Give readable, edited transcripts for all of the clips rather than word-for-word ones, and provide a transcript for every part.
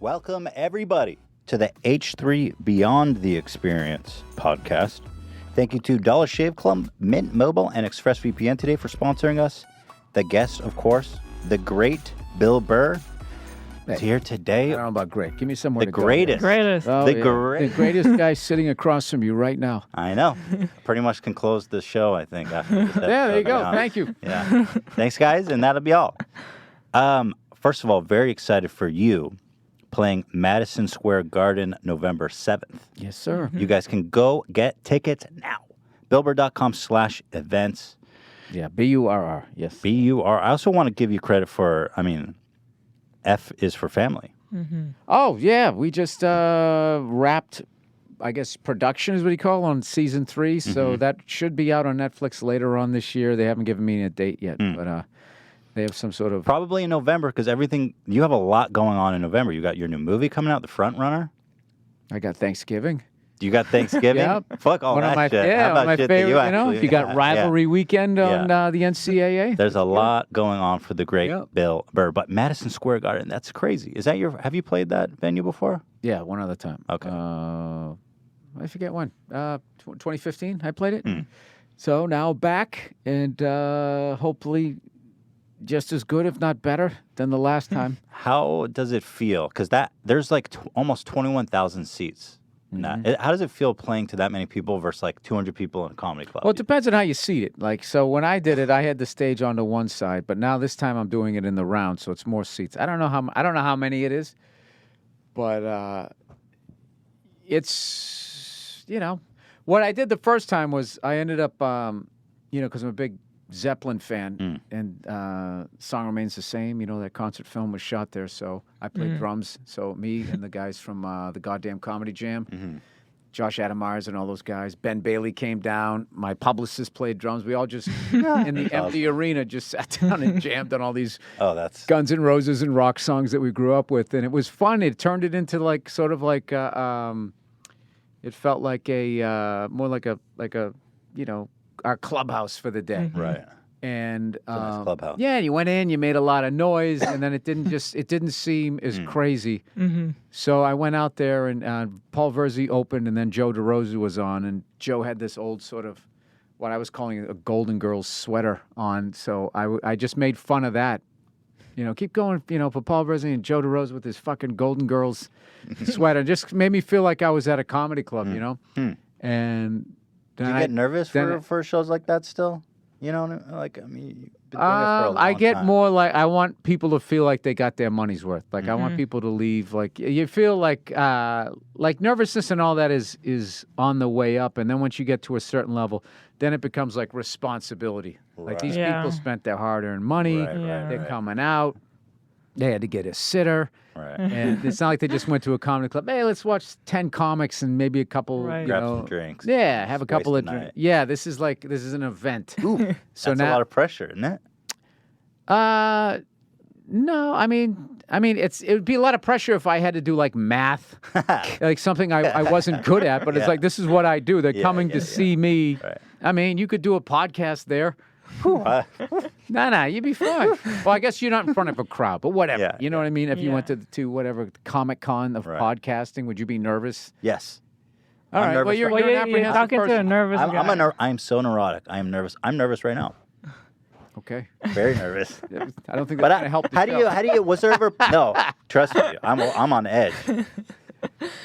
Welcome, everybody, to the H3 Beyond the Experience podcast. Thank you to Dollar Shave Club, Mint Mobile, and ExpressVPN today for sponsoring us. The guest, of course, the great Bill Burr, is here today. I don't know about great. Give me somewhere The to greatest. go. Oh, The yeah. greatest. The greatest guy sitting across from you right now. I know. Pretty much can close the show, I think. After this episode, Yeah, there you go. to be honest. Thank you. Yeah. Thanks, guys, and that'll be all. First of all, very excited for you playing Madison Square Garden November 7th. Yes, sir. You guys can go get tickets now. BillBurr.com/events. Yeah, B-U-R-R. Yes. B-U-R. I also want to give you credit for, F is for family. Oh, yeah. We just wrapped, I guess, production is what you call on season 3. So that should be out on Netflix later on this year. They haven't given me a date yet, but they have some sort of... Probably in November, because you have a lot going on in November. You got your new movie coming out, The Front Runner. I got Thanksgiving. You got Thanksgiving? Yep. Fuck all One that of my, shit. yeah, How about my shit favorite, that you actually... you got Rivalry Weekend on the NCAA. There's a lot going on for the great Yep. Bill Burr. But Madison Square Garden, that's crazy. Have you played that venue before? Yeah, one other time. Okay. I forget when. 2015, I played it. So now back, and hopefully just as good, if not better, than the last time. How does it feel? Because there's like almost 21,000 seats. How does it feel playing to that many people versus like 200 people in a comedy club? Well, it depends on how you seat it. Like, so when I did it, I had the stage onto one side, but now this time I'm doing it in the round, so it's more seats. I don't know how many it is, but it's what I did the first time was I ended up because I'm a big Zeppelin fan, and Song Remains the Same. That concert film was shot there, so I played drums. So me and the guys from the Goddamn Comedy Jam, Josh Adam Myers and all those guys. Ben Bailey came down. My publicist played drums. We all just, in the empty arena, just sat down and jammed on all these Guns N' Roses and rock songs that we grew up with. And it was fun. It turned it into it felt like more like a our clubhouse for the day. Right. And It's a nice clubhouse. yeah, you went in, you made a lot of noise, and then it didn't seem as crazy. So I went out there, and Paul Verzi opened, and then Joe DeRosa was on, and Joe had this old sort of what I was calling a Golden Girls sweater on. So I just made fun of that. Keep going, for Paul Verzi and Joe DeRosa with his fucking Golden Girls sweater. Just made me feel like I was at a comedy club, And Do you get nervous for shows like that still? You've been doing it for a long I get time. more like I want people to feel like they got their money's worth. Like I want people to leave. Like you feel like nervousness and all that is on the way up, and then once you get to a certain level, then it becomes like responsibility. Like these people spent their hard-earned money. They're coming out. They had to get a sitter. Right. And it's not like they just went to a comedy club. Hey, let's watch 10 comics and maybe a couple, Grab some drinks. Yeah, have a couple of waste the drinks. night. Yeah, this is an event. Ooh, So that's now, a lot of pressure, isn't it? No, I mean, it would be a lot of pressure if I had to do like math, like something I wasn't good at. But it's like this is what I do. They're coming to see me. Right. I mean, you could do a podcast there. No, you'd be fine. Well, I guess you're not in front of a crowd, but whatever. Yeah, you know what I mean? If you went to whatever Comic-Con of podcasting, would you be nervous? Yes. All right. nervous Well, you're right an you're apprehensive talking to a person. nervous guy. I'm so neurotic. I am nervous. I'm nervous right now. Okay. Very nervous. I don't think But that's going to help. how do you? Was there ever? No, trust me. I'm on edge.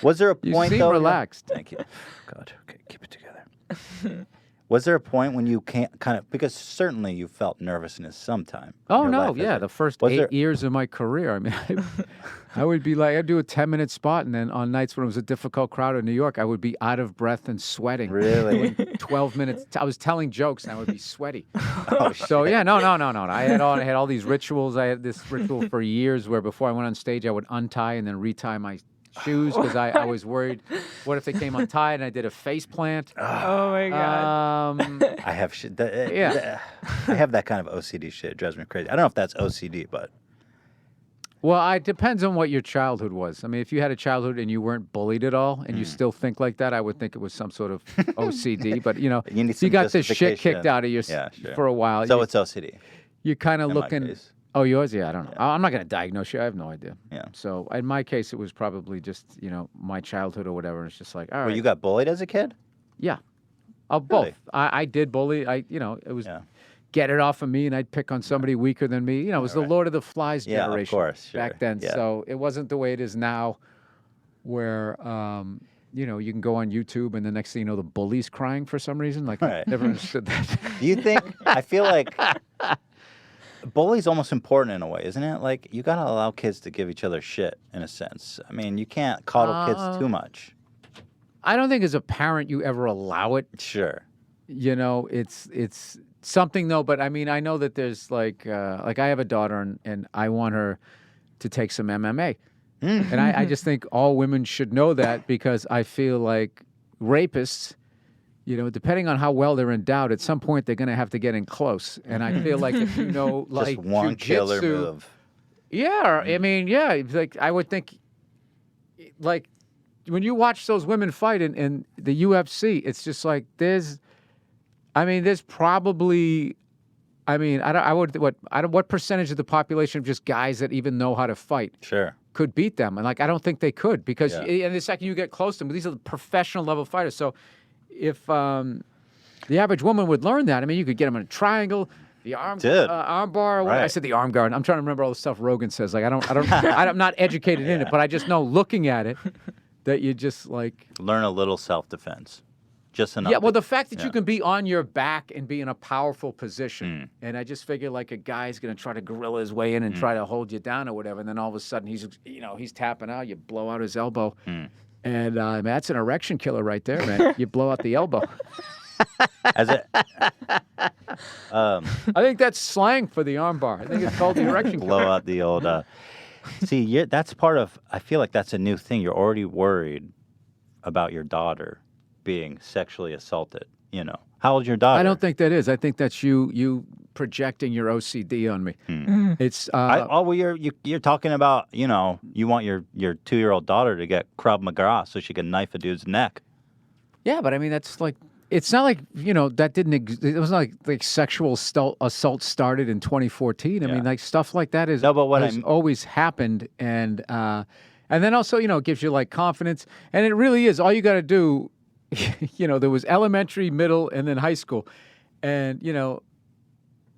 Was there a You point seem though? relaxed. Thank you. God. Okay, keep it together. Was there a point when you can't because certainly you felt nervousness sometime? Oh, in your no, life, yeah. The first Was 8 there- years of my career, I mean, I would be like, I'd do a 10-minute spot, and then on nights when it was a difficult crowd in New York, I would be out of breath and sweating. Really? 12 minutes. I was telling jokes, and I would be sweaty. Oh, So, yeah, no. I had all these rituals. I had this ritual for years where before I went on stage, I would untie and then retie my shoes because I was worried, what if they came untied and I did a face plant? Oh my God. I have shit. Yeah. I have that kind of OCD shit. It drives me crazy. I don't know if that's OCD, but Well, it depends on what your childhood was. I mean, if you had a childhood and you weren't bullied at all and you still think like that, I would think it was some sort of OCD. But, You need you some got the shit justification. kicked out of you Yeah, sure. for a while. So it's OCD. You're kind of in my looking... case. Oh, yours? Yeah, I don't know. I'm not going to diagnose you. I have no idea. Yeah. So in my case, it was probably just, my childhood or whatever. And it's just like, all right. Well, you got bullied as a kid? Yeah. Both. Really? I did bully. It was get it off of me, and I'd pick on somebody weaker than me. It was the Lord of the Flies generation of course, sure. back then. Yeah. So it wasn't the way it is now where, you can go on YouTube and the next thing you know, the bully's crying for some reason. Like, I never understood that. Do you think, I feel like bully's almost important in a way, isn't it? Like, you got to allow kids to give each other shit, in a sense. I mean, you can't coddle kids too much. I don't think as a parent you ever allow it. Sure. It's something though, but I mean, I know that there's like I have a daughter and I want her to take some MMA. And I just think all women should know that because I feel like rapists, depending on how well they're endowed, at some point they're going to have to get in close. And I feel like if like just one killer move. Yeah, I mean, like I would think, like when you watch those women fight in the UFC, it's just like there's probably. I mean, what percentage of the population of just guys that even know how to fight could beat them? And like, I don't think they could because and the second you get close to them, these are the professional level fighters. So if the average woman would learn that, I mean, you could get them in a triangle, the arm bar. Right. I said the arm guard. I'm trying to remember all the stuff Rogan says. Like, I'm not educated in it, but I just know looking at it that you just like learn a little self-defense. Just enough. Yeah, well, the fact that you can be on your back and be in a powerful position, and I just figure like a guy's going to try to gorilla his way in and try to hold you down or whatever, and then all of a sudden he's tapping out, you blow out his elbow, and that's an erection killer right there, man. You blow out the elbow. I think that's slang for the armbar. I think it's called the erection killer. Blow out the old. See, that's part of. I feel like that's a new thing. You're already worried about your daughter being sexually assaulted. How old's your daughter? I don't think that is. I think that's you projecting your OCD on me. It's you're talking about you want your 2-year-old daughter to get Krav Maga so she can knife a dude's neck. Yeah, but I mean that's like it's not like that didn't. It was not like sexual assault started in 2014. I mean like stuff like that has always happened and then also it gives you like confidence and it really is all you got to do. There was elementary, middle, and then high school. And,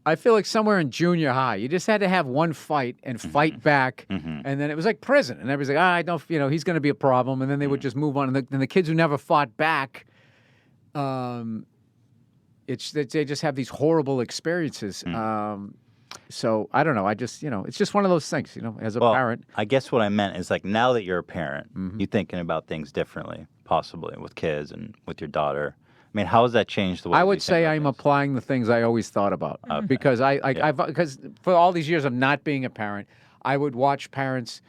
I feel like somewhere in junior high, you just had to have one fight and fight back. And then it was like prison. And everybody's like, I don't, he's going to be a problem. And then they would just move on. And the kids who never fought back, they just have these horrible experiences. So I don't know. I just, it's just one of those things, as a parent. I guess what I meant is like now that you're a parent, you're thinking about things differently, possibly with kids and with your daughter. I mean, how has that changed the way I would say I'm applying the things I always thought about because because for all these years of not being a parent, I would watch parents,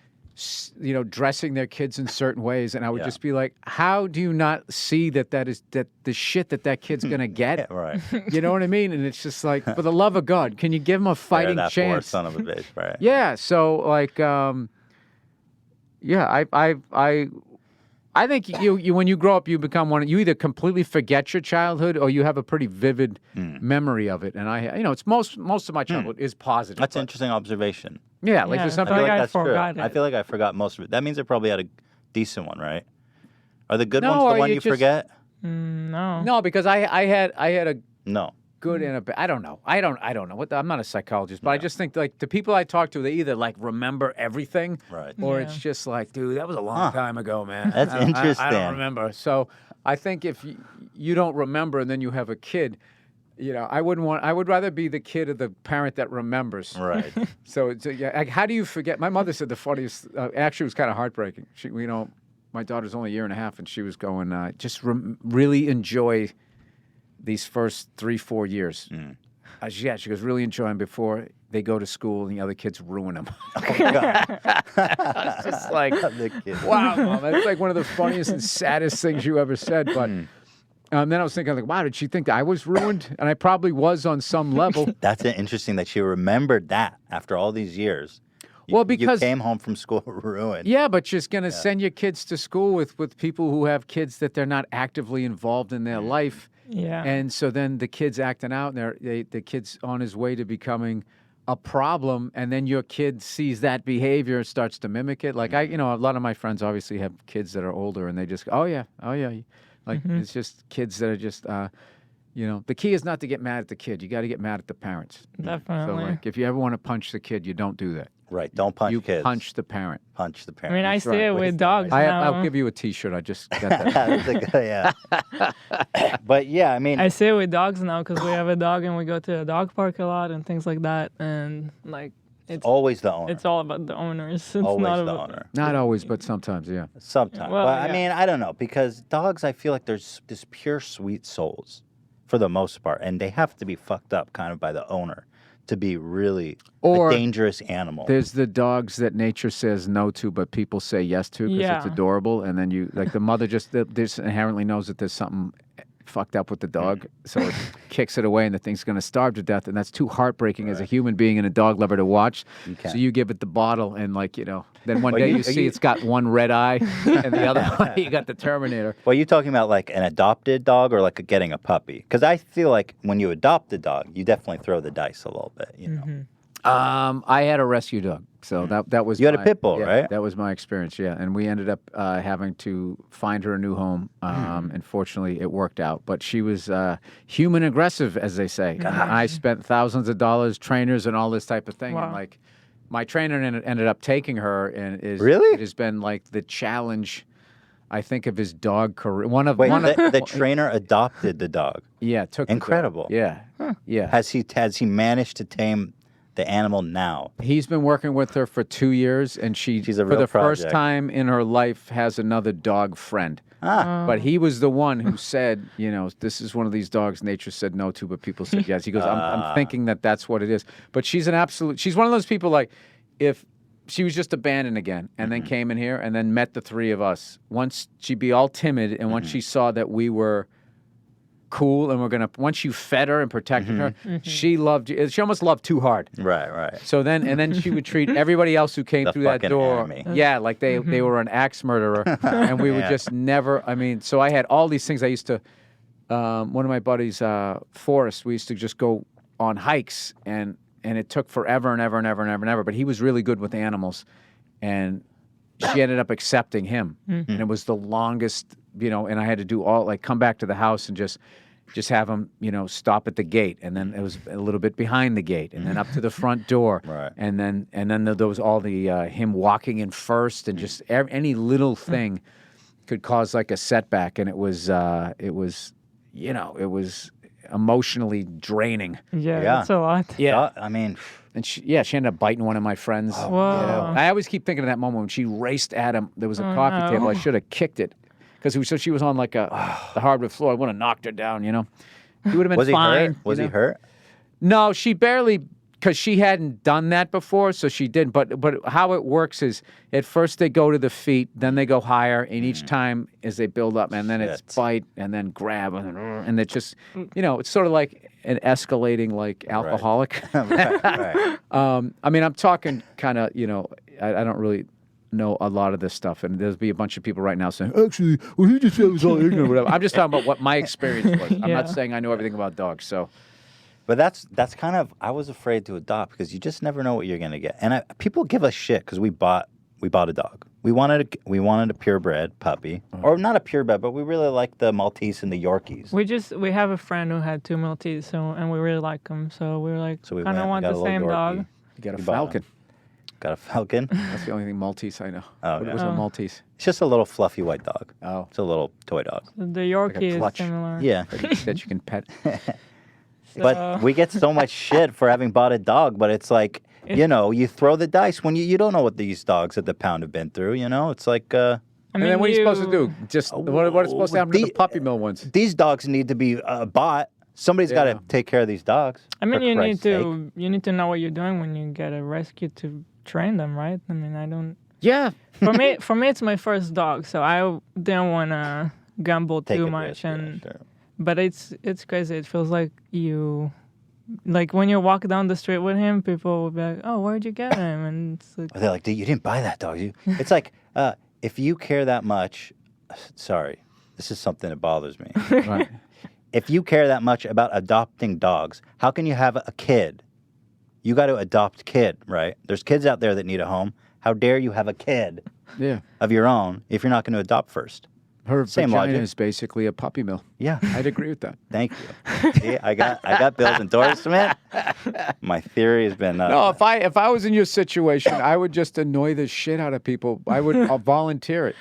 dressing their kids in certain ways, and I would just be like, how do you not see that the shit that kid's gonna get? Right. You know what I mean? And it's just like, for the love of God, can you give him a fighting that chance? Poor son of a bitch, right? Yeah. So like, I think you when you grow up, you become one. You either completely forget your childhood or you have a pretty vivid memory of it. And it's most of my childhood is positive. That's an interesting observation. Yeah, like there's something. I feel like that's true. I feel like I forgot most of it. That means I probably had a decent one, right? Are the good ones the one you forget? No, because I had a no. Good and a bad. I don't know. I don't know. I'm not a psychologist, but I just think like the people I talk to, they either like remember everything, right, or it's just like, dude, that was a long time ago, man. That's interesting. I don't remember. So I think if you don't remember and then you have a kid, I would rather be the kid of the parent that remembers. Right. So like, how do you forget? My mother said the funniest. Actually, it was kind of heartbreaking. She, my daughter's only a year and a half, and she was going, just really enjoy these first 3-4 years. She goes, really enjoy them before they go to school and the other kids ruin them. Oh, God. It's just like, wow, Mom, that's like one of the funniest and saddest things you ever said. But then I was thinking, like, wow, did she think I was ruined? And I probably was on some level. That's interesting that she remembered that after all these years. Because you came home from school ruined. Yeah, but just going to send your kids to school with people who have kids that they're not actively involved in their life. Yeah. And so then the kid's acting out, and the kid's on his way to becoming a problem, and then your kid sees that behavior and starts to mimic it. Like a lot of my friends obviously have kids that are older, and they just go, oh yeah. Like it's just kids that are just, the key is not to get mad at the kid. You got to get mad at the parents. Definitely. So like, if you ever want to punch the kid, you don't do that. Right. Don't punch you kids. You punch the parent. Punch the I parent. mean, I That's see right. it with dogs now. I'll give you a T-shirt. I just got that. That's a good, yeah. But yeah, I mean, I see it with dogs now because we have a dog and we go to a dog park a lot and things like that. And like, it's always the owner. It's all about the owners. It's always not the about owner. Not always, but sometimes, yeah. Sometimes. Well, but yeah. I mean, I don't know, because dogs, I feel like there's this pure sweet souls for the most part, and they have to be fucked up kind of by the owner to be really a dangerous animal. There's the dogs that nature says no to, but people say yes to because it's adorable, and then the mother just inherently knows that there's something fucked up with the dog, so it kicks it away, and the thing's going to starve to death, and that's too heartbreaking as a human being and a dog lover to watch. So you give it the bottle, and then one day you see it's got one red eye, and the other one you got the Terminator. Well, are you talking about like an adopted dog or like getting a puppy? Because I feel like when you adopt a dog, you definitely throw the dice a little bit, know. I had a rescue dog, so that was you had a pit bull, right? That was my experience, yeah. And we ended up having to find her a new home. And fortunately, it worked out. But she was human aggressive, as they say. I spent thousands of dollars, trainers, and all this type of thing. Wow. And my trainer ended up taking her, and Really? It has been like the challenge, I think, of his dog career. The trainer adopted the dog. Yeah, took incredible. The dog. Yeah, yeah. Has he managed to tame the animal now? He's been working with her for 2 years, and she's a for real the project. first time in her life has another dog friend. But he was the one who said, this is one of these dogs nature said no to, but people said yes. He goes, I'm thinking that's what it is. But she's she's one of those people, like, if she was just abandoned again and then came in here and then met the three of us, once she'd be all timid, and once she saw that we were cool and once you fed her and protected her, she loved you. She almost loved too hard. Right. So then she would treat everybody else who came through that door, like they were an axe murderer, and we would just never. I mean, so I had all these things. I used to, one of my buddies, Forrest. We used to just go on hikes, and it took forever and ever. But he was really good with animals, and she ended up accepting him, and it was the longest. And I had to do come back to the house and just have him, stop at the gate, and then it was a little bit behind the gate, and then up to the front door, right. and then there was all the him walking in first, and just any little thing could cause like a setback, and it was emotionally draining. Yeah, that's a lot. Yeah, I mean. And she ended up biting one of my friends. Oh, wow. I always keep thinking of that moment when she raced at him. There was a coffee table. I should have kicked it. Because she was on like the hardwood floor. I would have knocked her down, He would have been fine. Was he hurt? No, she barely, because she hadn't done that before, so she didn't. But how it works is, at first they go to the feet, then they go higher, and each time as they build up, and then it's bite, and then grab, and it just, it's sort of like an escalating like alcoholic. Right. I mean, I'm talking kind of, I don't really know a lot of this stuff, and there'll be a bunch of people right now saying, actually, well, he just said it was all ignorant, whatever. I'm just talking about what my experience was. I'm not saying I know everything about dogs, so. But that's kind of, I was afraid to adopt because you just never know what you're going to get. And people give us shit because we bought a dog. We wanted a purebred puppy, or not a purebred, but we really like the Maltese and the Yorkies. We have a friend who had 2 Maltese, and we really like them, so we were like, kind of want the same dog. You got a Falcon. Got a Falcon? That's the only thing Maltese I know. Oh, What was a Maltese? It's just a little fluffy white dog. Oh. It's a little toy dog. The Yorkie clutch. is similar. Yeah. That you can pet. But we get so much shit for having bought a dog, but it's like, you throw the dice when you don't know what these dogs at the pound have been through, It's like... I mean, and then what are you supposed to do? Just what is supposed to happen to the puppy mill ones? These dogs need to be bought. Somebody's got to take care of these dogs. I mean, for you Christ's sake. need to know what you're doing when you get a rescue to train them, right? I mean, I don't. Yeah. For me, it's my first dog, so I didn't want to gamble Take too a much, risk, and sure. but it's crazy. It feels like like when you walk down the street with him, people will be like, "Oh, where'd you get him?" And it's like, They're like, you didn't buy that dog. It's like, if you care that much, sorry, this is something that bothers me. Right. If you care that much about adopting dogs, how can you have a kid you got to adopt kid, right? There's kids out there that need a home. How dare you have a kid of your own if you're not going to adopt first? Her Same vagina logic. is basically a puppy mill. Yeah. I'd agree with that. Thank you. See, I got Bill's endorsement. My theory has been... No, if I was in your situation, I would just annoy the shit out of people. I'll volunteer it.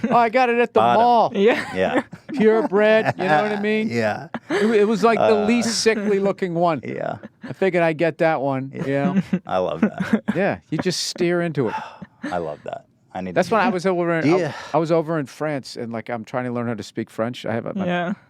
Oh, I got it at the mall. Yeah. Purebred, you know what I mean? Yeah. It was like the least sickly looking one. Yeah. I figured I'd get that one, you know? I love that. Yeah, you just steer into it. I love that. That's when I was over I was over in France, and like I'm trying to learn how to speak French. I've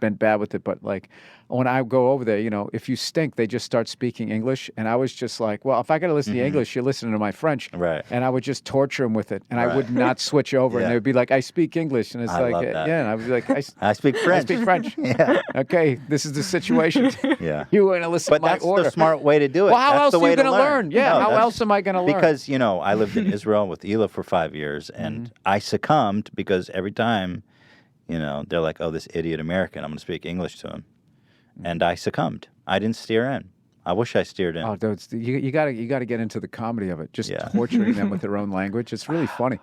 been bad with it, but like when I go over there, you know, if you stink, they just start speaking English, and I was just like, well, if I got to listen to English, you're listening to my French, right? And I would just torture them with it, and I would not switch over, and they would be like, I speak English, and it's like, and I would be like, I speak French. I speak French. Yeah. Okay, this is the situation. Yeah. You want to listen to my order. But that's the smart way to do it. Well, how that's else the are way you going to learn? Yeah, No, how else am I going to learn? Because, you know, I lived in Israel with Ela for 5 years, and I succumbed because every time, you know, they're like, oh, this idiot American, I'm going to speak English to him. And I succumbed. I didn't steer in. I wish I steered in. Oh, dude, you gotta get into the comedy of it. Just torturing them with their own language. It's really funny.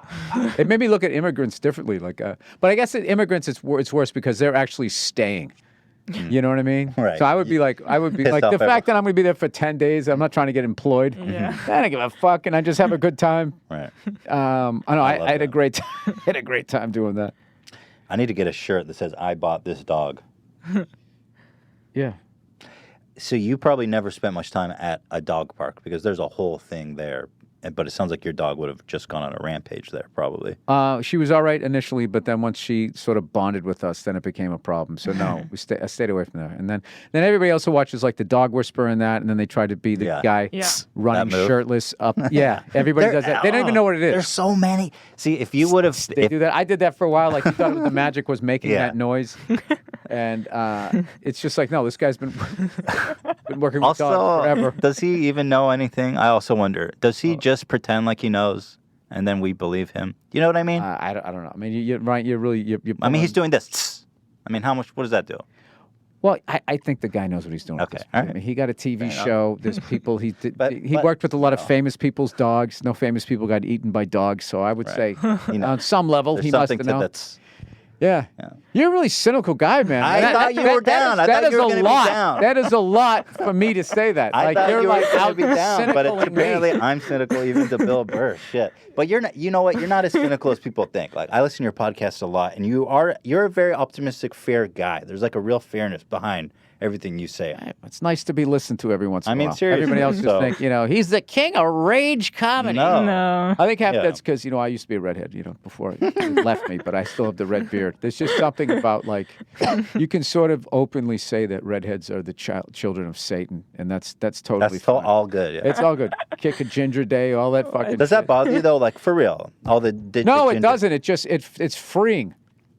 It made me look at immigrants differently. Like, but I guess immigrants, it's worse because they're actually staying. You know what I mean? Right. So I would be like, the fact that I'm going to be there for 10 days. I'm not trying to get employed. Yeah. I don't give a fuck, and I just have a good time. Right. I know. I had a great time. Had a great time doing that. I need to get a shirt that says "I bought this dog." Yeah. So you probably never spent much time at a dog park because there's a whole thing there. But it sounds like your dog would have just gone on a rampage there, probably. She was all right initially, but then once she sort of bonded with us, then it became a problem. So no, I stayed away from there. And then everybody else who watches like the dog whisperer and that, and then they try to be the guy running shirtless up. Yeah, everybody does that. They don't even know what it is. There's so many. See, if you would have... They do that. I did that for a while. Like, you thought the magic was making that noise. And it's just like, no, this guy's been working with dogs forever. Does he even know anything? I also wonder, does he just pretend like he knows and then we believe him? You know what I mean? I don't know. I mean, you're right. I mean, he's doing this. I mean, what does that do? Well, I think the guy knows what he's doing. Okay, all right. I mean, he got a TV show. There's people. He worked with a lot of famous people's dogs. No famous people got eaten by dogs. So I would say, on some level, he must have known. Yeah. You're a really cynical guy, man. I thought you were down. I thought you were going to be down. That is a lot for me to say that. I thought you're you were like going to be down, but cynical apparently I'm cynical even to Bill Burr. Shit. But you're not. You know what? You're not as cynical as people think. Like, I listen to your podcast a lot, and you're a very optimistic, fair guy. There's like a real fairness behind everything you say. It's nice to be listened to every once in a while. I mean, seriously. Everybody else just think, he's the king of rage comedy. No. I think half that's because, I used to be a redhead, before it left me, but I still have the red beard. There's just something about, like, you can sort of openly say that redheads are the children of Satan, and that's totally fine. All good. Yeah. It's all good. Kick a ginger day, all that fucking Does that bother you, though? Like, for real? No, it doesn't. It just, it's freeing.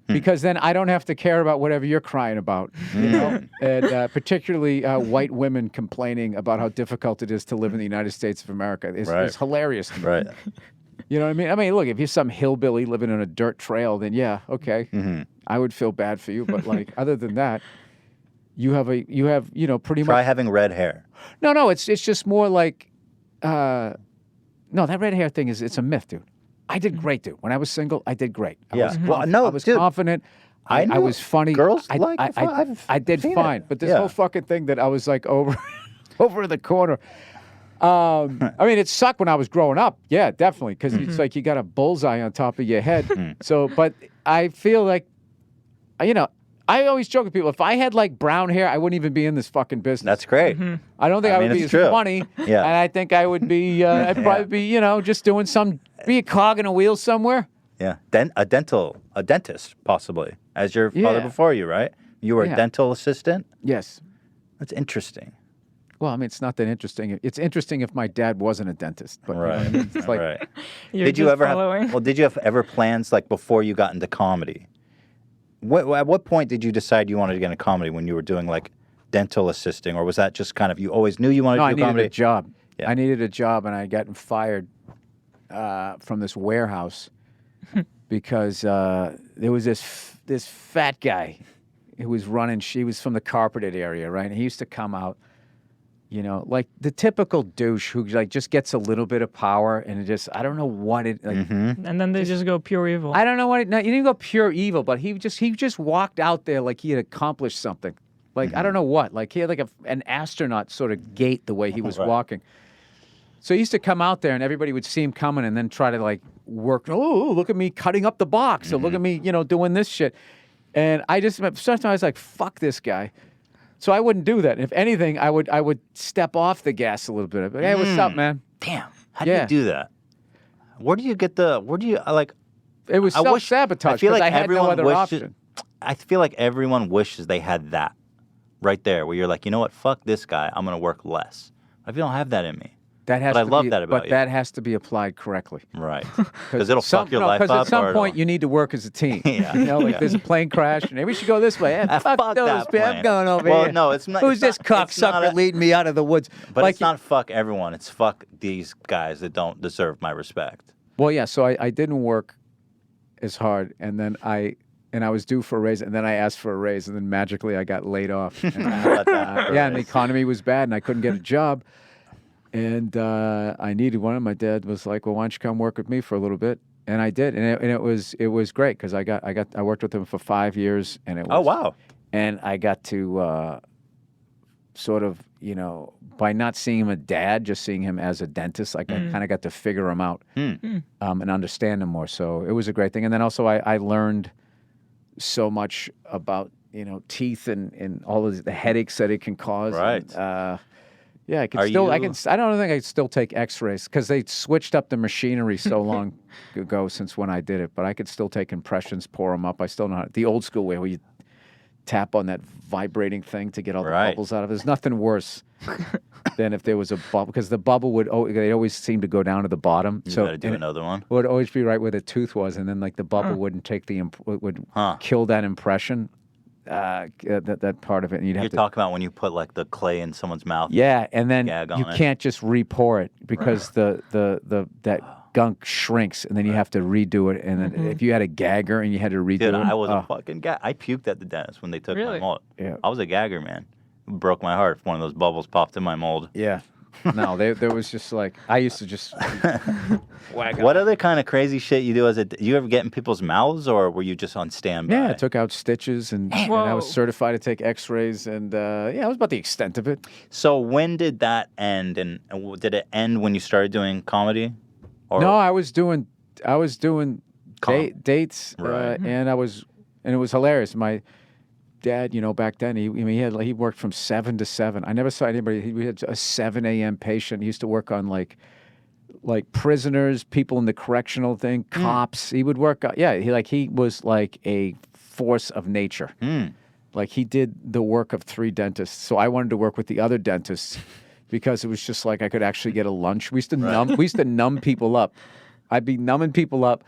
Because then I don't have to care about whatever you're crying about, and particularly white women complaining about how difficult it is to live in the United States of America. It's hilarious to me. Right. You know what I mean? I mean, look, if you're some hillbilly living on a dirt trail, then yeah, okay, I would feel bad for you. But like, other than that, you have pretty much. Try having red hair. No, it's just more like, no, that red hair thing it's a myth, dude. I did great, dude. When I was single, I did great. I was confident. I was funny. Girls I did fine. But this whole fucking thing that I was like over in the corner. I mean, it sucked when I was growing up. Yeah, definitely. Because it's like you got a bullseye on top of your head. So, but I feel like, I always joke with people, if I had like brown hair, I wouldn't even be in this fucking business. That's great. I don't think I would be as funny. Yeah. And I think I would be, I'd probably be, just doing be a cog in a wheel somewhere. Yeah. A dentist, possibly, as your father before you, right? You were a dental assistant? Yes. That's interesting. Well, I mean, it's not that interesting. It's interesting if my dad wasn't a dentist. But, right. It's like, right. Did you ever have ever plans like before you got into comedy? At what point did you decide you wanted to get into comedy when you were doing like dental assisting, or was that just kind of you always knew you wanted to do comedy? I needed a job. Yeah. I needed a job, and I had gotten fired from this warehouse because there was this fat guy who was running. She was from the carpeted area, right? And he used to come out You know, like the typical douche who like just gets a little bit of power and it just, I don't know what it, like, And then they just go pure evil. I don't know what it, no, he didn't go pure evil, but he just walked out there like he had accomplished something. Like, I don't know what, like he had like an astronaut sort of gait the way he was walking. So he used to come out there and everybody would see him coming and then try to like work, oh, look at me cutting up the box or look at me, you know, doing this shit. And I just, sometimes I was like, fuck this guy. So I wouldn't do that. If anything, I would step off the gas a little bit. Hey, what's up, man? Damn. How do you do that? Where do you get like... It was self-sabotage. I feel like I had everyone no other option. I feel like everyone wishes they had that right there, where you're like, you know what? Fuck this guy. I'm going to work less. I don't have that in me. That has but to I love be, that about but you. that has to be applied correctly. Right. Because it'll fuck your life up. Because at some point you need to work as a team. Yeah. You know, like there's a plane crash and maybe we should go this way. Fuck those that people. I'm plane. going over Well, here. no, it's not. Who's it's this not- it's not cocksucker a- leading me out of the woods? But like, it's not fuck everyone. It's fuck these guys that don't deserve my respect. Well, yeah. So I didn't work as hard, and then I was due for a raise, and then I asked for a raise, and then magically I got laid off. And, and the economy was bad, and I couldn't get a job. And I needed one, and my dad was like, "Well, why don't you come work with me for a little bit?" And I did, and it was great because I worked with him for 5 years, and it was, Oh, wow. and I got to sort of, you know, by not seeing him a dad, just seeing him as a dentist, like I kind of got to figure him out and understand him more. So it was a great thing. And then also I learned so much about, you know, teeth and all of the headaches that it can cause. Right. And, yeah, I can Are still. you- I don't think I can still take X-rays because they switched up the machinery so long ago since when I did it. But I could still take impressions, pour them up. I still know how, the old school way where you tap on that vibrating thing to get all the bubbles out of it. There's nothing worse than if there was a bubble because the bubble they always seem to go down to the bottom. You So got to do another one. it would always be right where the tooth was, and then like the bubble wouldn't take would kill that impression. That part of it, and you'd have You're to talking about when you put like the clay in someone's mouth. yeah, and then Gag on you it. can't just re-pour it because that gunk shrinks, and then you have to redo it. And then if you had a gagger and you had to redo Dude, it, I was a fucking guy. I puked at the dentist when they took my Really? mold. Yeah. I was a gagger, man. It broke my heart if one of those bubbles popped in my mold. yeah. No, there was just like I used to just whack What other kind of crazy shit you do you ever get in people's mouths, or were you just on standby? Yeah, I took out stitches and I was Whoa. certified to take X-rays, and yeah, it was about the extent of it. So when did that end, and did it end when you started doing comedy? Or No, I was doing dates, Right. and it was hilarious. My dad, you know, back then he worked from 7 to 7. I never saw anybody. We had a 7 a.m. patient. He used to work on like prisoners, people in the correctional thing, cops. He would work. He was like a force of nature. Like he did the work of 3 dentists. So I wanted to work with the other dentists because it was just like I could actually get a lunch. We used to numb people up. I'd be numbing people up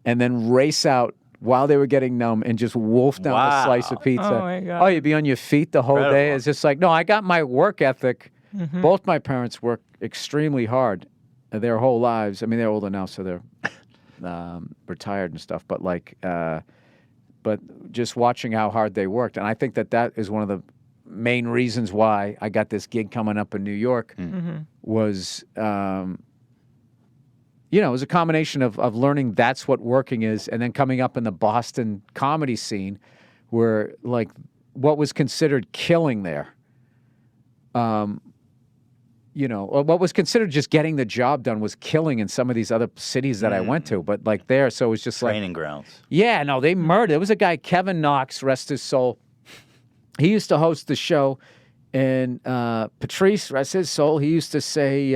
and then race out while they were getting numb and just wolf down a slice of pizza. Oh, my God. Oh, you'd be on your feet the whole day. Incredible. It's just like, no, I got my work ethic. Both my parents worked extremely hard their whole lives. I mean, they're older now, so they're retired and stuff. But but just watching how hard they worked. And I think that is one of the main reasons why I got this gig coming up in New York was, it was a combination of learning that's what working is, and then coming up in the Boston comedy scene where, like, what was considered killing there, or what was considered just getting the job done was killing in some of these other cities that I went to. But, like, there, so it was just like... Training grounds. Yeah, no, they murdered. There was a guy, Kevin Knox, rest his soul. He used to host the show, and Patrice, rest his soul, he used to say,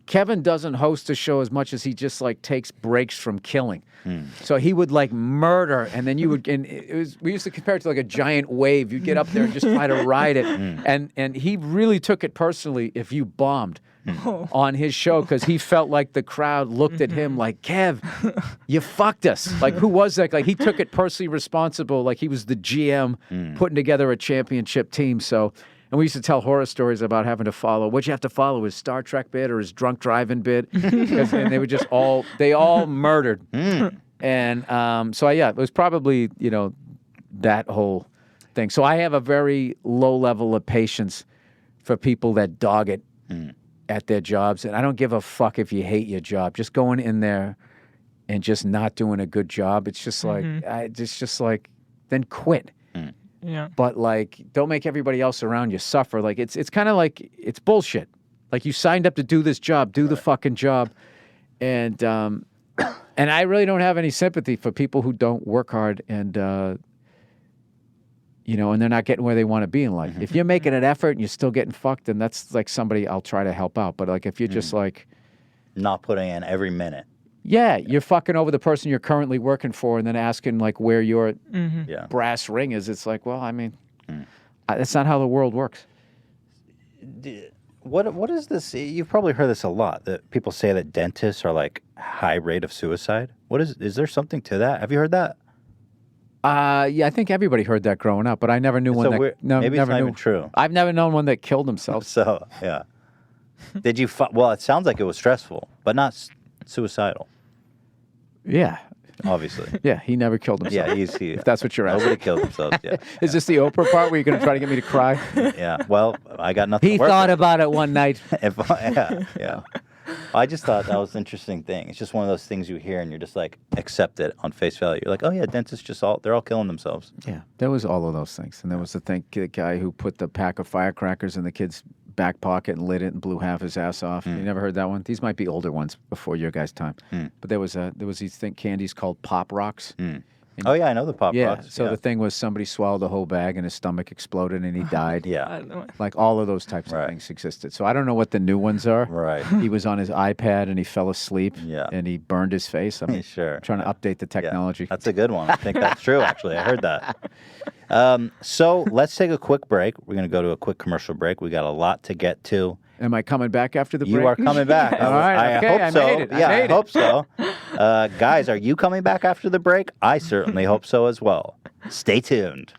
Kevin doesn't host the show as much as he just, like, takes breaks from killing. So he would, like, murder, and then you would, and we used to compare it to, like, a giant wave. You'd get up there and just try to ride it, and he really took it personally if you bombed on his show, because he felt like the crowd looked at him like, Kev, you fucked us. Like, who was that? Like, he took it personally responsible, like he was the GM putting together a championship team. So, and we used to tell horror stories about having to follow. What'd you have to follow? His Star Trek bit or his drunk driving bit? And they were just they all murdered. And so, it was probably, that whole thing. So I have a very low level of patience for people that dog it at their jobs. And I don't give a fuck if you hate your job. Just going in there and just not doing a good job. It's just like, then quit. Yeah. But like, don't make everybody else around you suffer. Like, it's kind of like, it's bullshit. Like, you signed up to do this job, do the fucking job. And I really don't have any sympathy for people who don't work hard and, and they're not getting where they want to be in life. If you're making an effort and you're still getting fucked, then that's like somebody I'll try to help out. But like, if you're just like, not putting in every minute. yeah, you're fucking over the person you're currently working for and then asking like where your brass ring is. It's like, well, I mean, that's not how the world works. What is this? You've probably heard this a lot, that people say that dentists are like high rate of suicide. Is there something to that? Have you heard that? Yeah, I think everybody heard that growing up, but I never knew one that maybe never it's not knew. even true. I've never known one that killed himself. So, yeah. Did you well, it sounds like it was stressful, but not suicidal. Yeah. Obviously. Yeah, he never killed himself. Yeah, if that's what you're asking. Nobody killed themselves, yeah. Is this the Oprah part where you're going to try to get me to cry? Yeah, well, I got nothing He to work thought with. about it one night. Yeah. I just thought that was an interesting thing. It's just one of those things you hear and you're just like, accept it on face value. You're like, oh yeah, dentists they're all killing themselves. Yeah, there was all of those things. And there was the guy who put the pack of firecrackers in the kid's back pocket and lit it and blew half his ass off. You never heard that one? These might be older ones before your guys' time. But there was these candies called Pop Rocks. Oh yeah, I know the Pop Rocks. So the thing was somebody swallowed the whole bag and his stomach exploded and he died. Yeah. Like all of those types of things existed. So I don't know what the new ones are. Right. He was on his iPad and he fell asleep. Yeah. And he burned his face. I mean, Sure. trying to update the technology. Yeah, that's a good one. I think that's true, actually. I heard that. So let's take a quick break. We're going to go to a quick commercial break. We got a lot to get to. Am I coming back after the break? You are coming back. All right, okay, I hope so. made it. Yeah, made I hope so. Guys, are you coming back after the break? I certainly hope so as well. Stay tuned.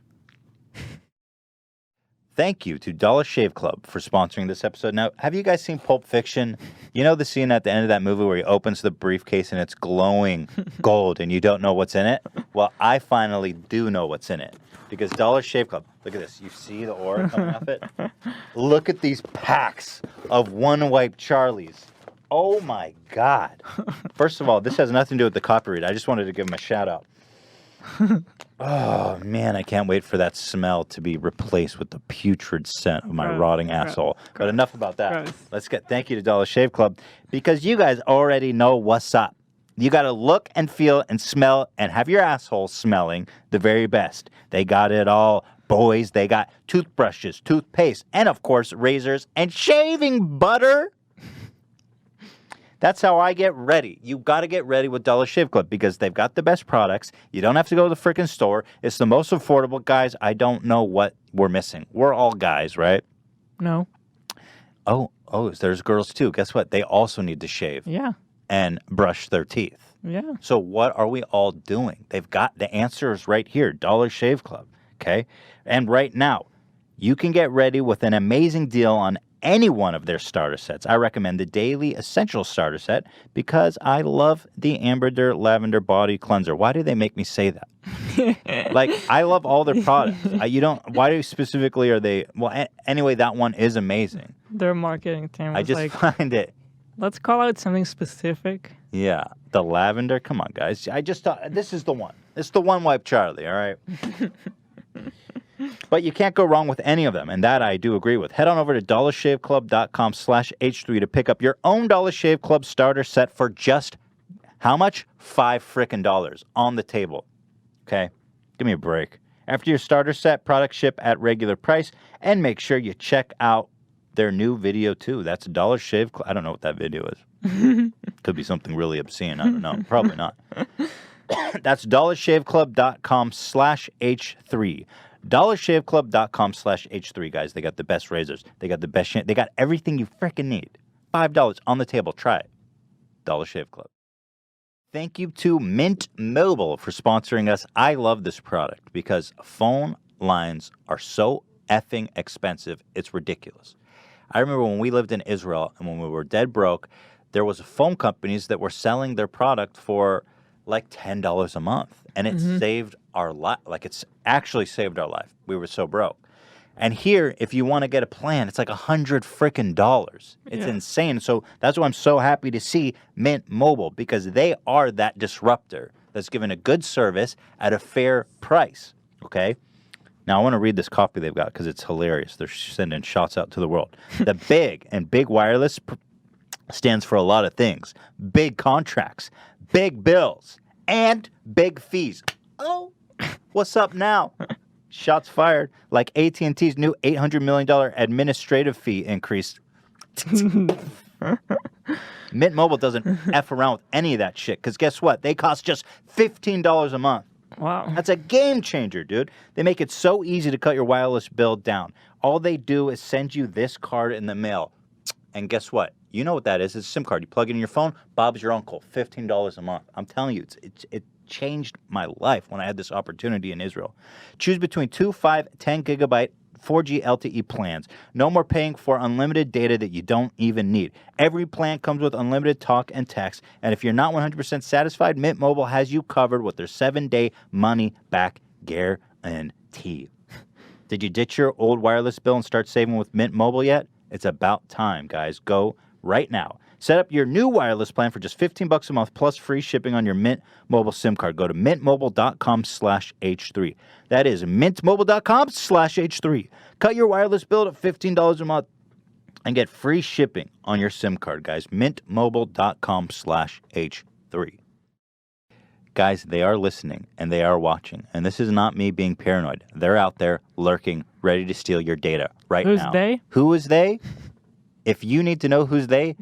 Thank you to Dollar Shave Club for sponsoring this episode. Now, have you guys seen Pulp Fiction? You know the scene at the end of that movie where he opens the briefcase and it's glowing gold and you don't know what's in it? Well, I finally do know what's in it. Because Dollar Shave Club, look at this. You see the aura coming off it? Look at these packs of One Wipe Charlies. Oh my God. First of all, this has nothing to do with the copyright. I just wanted to give him a shout out. Oh man, I can't wait for that smell to be replaced with the putrid scent of my rotting asshole. But enough about that. Thank you to Dollar Shave Club, because you guys already know what's up. You got to look and feel and smell and have your asshole smelling the very best. They got it all, boys. They got toothbrushes, toothpaste, and of course, razors and shaving butter. That's how I get ready. You got to get ready with Dollar Shave Club because they've got the best products. You don't have to go to the freaking store. It's the most affordable. Guys, I don't know what we're missing. We're all guys, right? No. Oh, there's girls too. Guess what? They also need to shave. Yeah. And brush their teeth. Yeah. So what are we all doing? They've got the answers right here, Dollar Shave Club, okay? And right now, you can get ready with an amazing deal on any one of their starter sets. I recommend the Daily Essential Starter Set because I love the Amber Lavender Body Cleanser. Why do they make me say that? Like, I love all their products. Why specifically are they, anyway, that one is amazing. Their marketing team was I just find it. Let's call out something specific. Yeah, the lavender. Come on, guys. I just thought this is the one. It's the One Wipe Charlie, all right? But you can't go wrong with any of them, and that I do agree with. Head on over to dollarshaveclub.com/H3 to pick up your own Dollar Shave Club starter set for just how much? $5 on the table. Okay? Give me a break. After your starter set, products ship at regular price, and make sure you check out their new video too. That's Dollar Shave Club. I don't know what that video is. Could be something really obscene. I don't know. Probably not. That's dollarshaveclub.com/H3. dollarshaveclub.com/H3, guys. They got the best razors. They got the best they got everything you freaking need. $5 on the table. Try it. Dollar Shave Club. Thank you to Mint Mobile for sponsoring us. I love this product because phone lines are so effing expensive. It's ridiculous. I remember when we lived in Israel and when we were dead broke, there was phone companies that were selling their product for like $10 a month. And it saved our life. Like, it's actually saved our life. We were so broke. And here, if you want to get a plan, it's like $100 frickin'. It's insane. So that's why I'm so happy to see Mint Mobile, because they are that disruptor that's giving a good service at a fair price, okay? Now, I want to read this copy they've got because it's hilarious. They're sending shots out to the world. The big wireless stands for a lot of things. Big contracts, big bills, and big fees. Oh, what's up now? Shots fired. Like AT&T's new $800 million administrative fee increase. Mint Mobile doesn't F around with any of that shit, because guess what? They cost just $15 a month. Wow. That's a game changer, dude. They make it so easy to cut your wireless bill down. All they do is send you this card in the mail. And guess what? You know what that is. It's a SIM card. You plug it in your phone. Bob's your uncle. $15 a month. I'm telling you, it changed my life when I had this opportunity in Israel. Choose between 2, 5, 10 gigabyte 4G LTE plans. No more paying for unlimited data that you don't even need. Every plan comes with unlimited talk and text. And if you're not 100% satisfied, Mint Mobile has you covered with their 7-day money-back guarantee. Did you ditch your old wireless bill and start saving with Mint Mobile yet? It's about time, guys. Go right now. Set up your new wireless plan for just $15 a month plus free shipping on your Mint Mobile SIM card. Go to mintmobile.com/H3. That is mintmobile.com/H3. Cut your wireless bill to $15 a month and get free shipping on your SIM card, guys. mintmobile.com/H3. Guys, they are listening and they are watching. And this is not me being paranoid. They're out there lurking, ready to steal your data right now. Who's they? Who is they? If you need to know who's they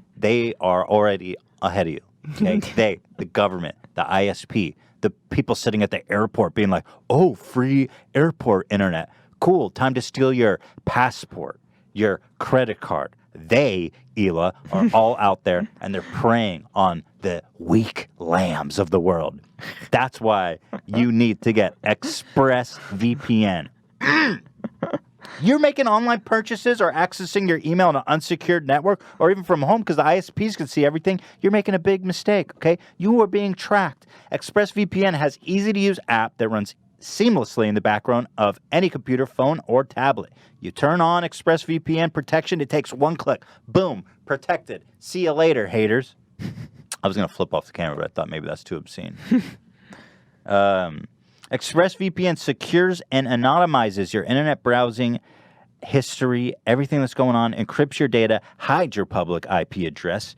are already ahead of you. Okay? They, the government, the ISP, the people sitting at the airport being like, oh, free airport internet. Cool, time to steal your passport, your credit card. They, Hila, are all out there and they're preying on the weak lambs of the world. That's why you need to get ExpressVPN. You're making online purchases or accessing your email on an unsecured network or even from home because the ISPs can see everything. You're making a big mistake, okay? You are being tracked. ExpressVPN has easy-to-use app that runs seamlessly in the background of any computer, phone, or tablet. You turn on ExpressVPN protection. It takes one click. Boom. Protected. See you later, haters. I was going to flip off the camera, but I thought maybe that's too obscene. ExpressVPN secures and anonymizes your internet browsing history, everything that's going on, encrypts your data, hides your public IP address.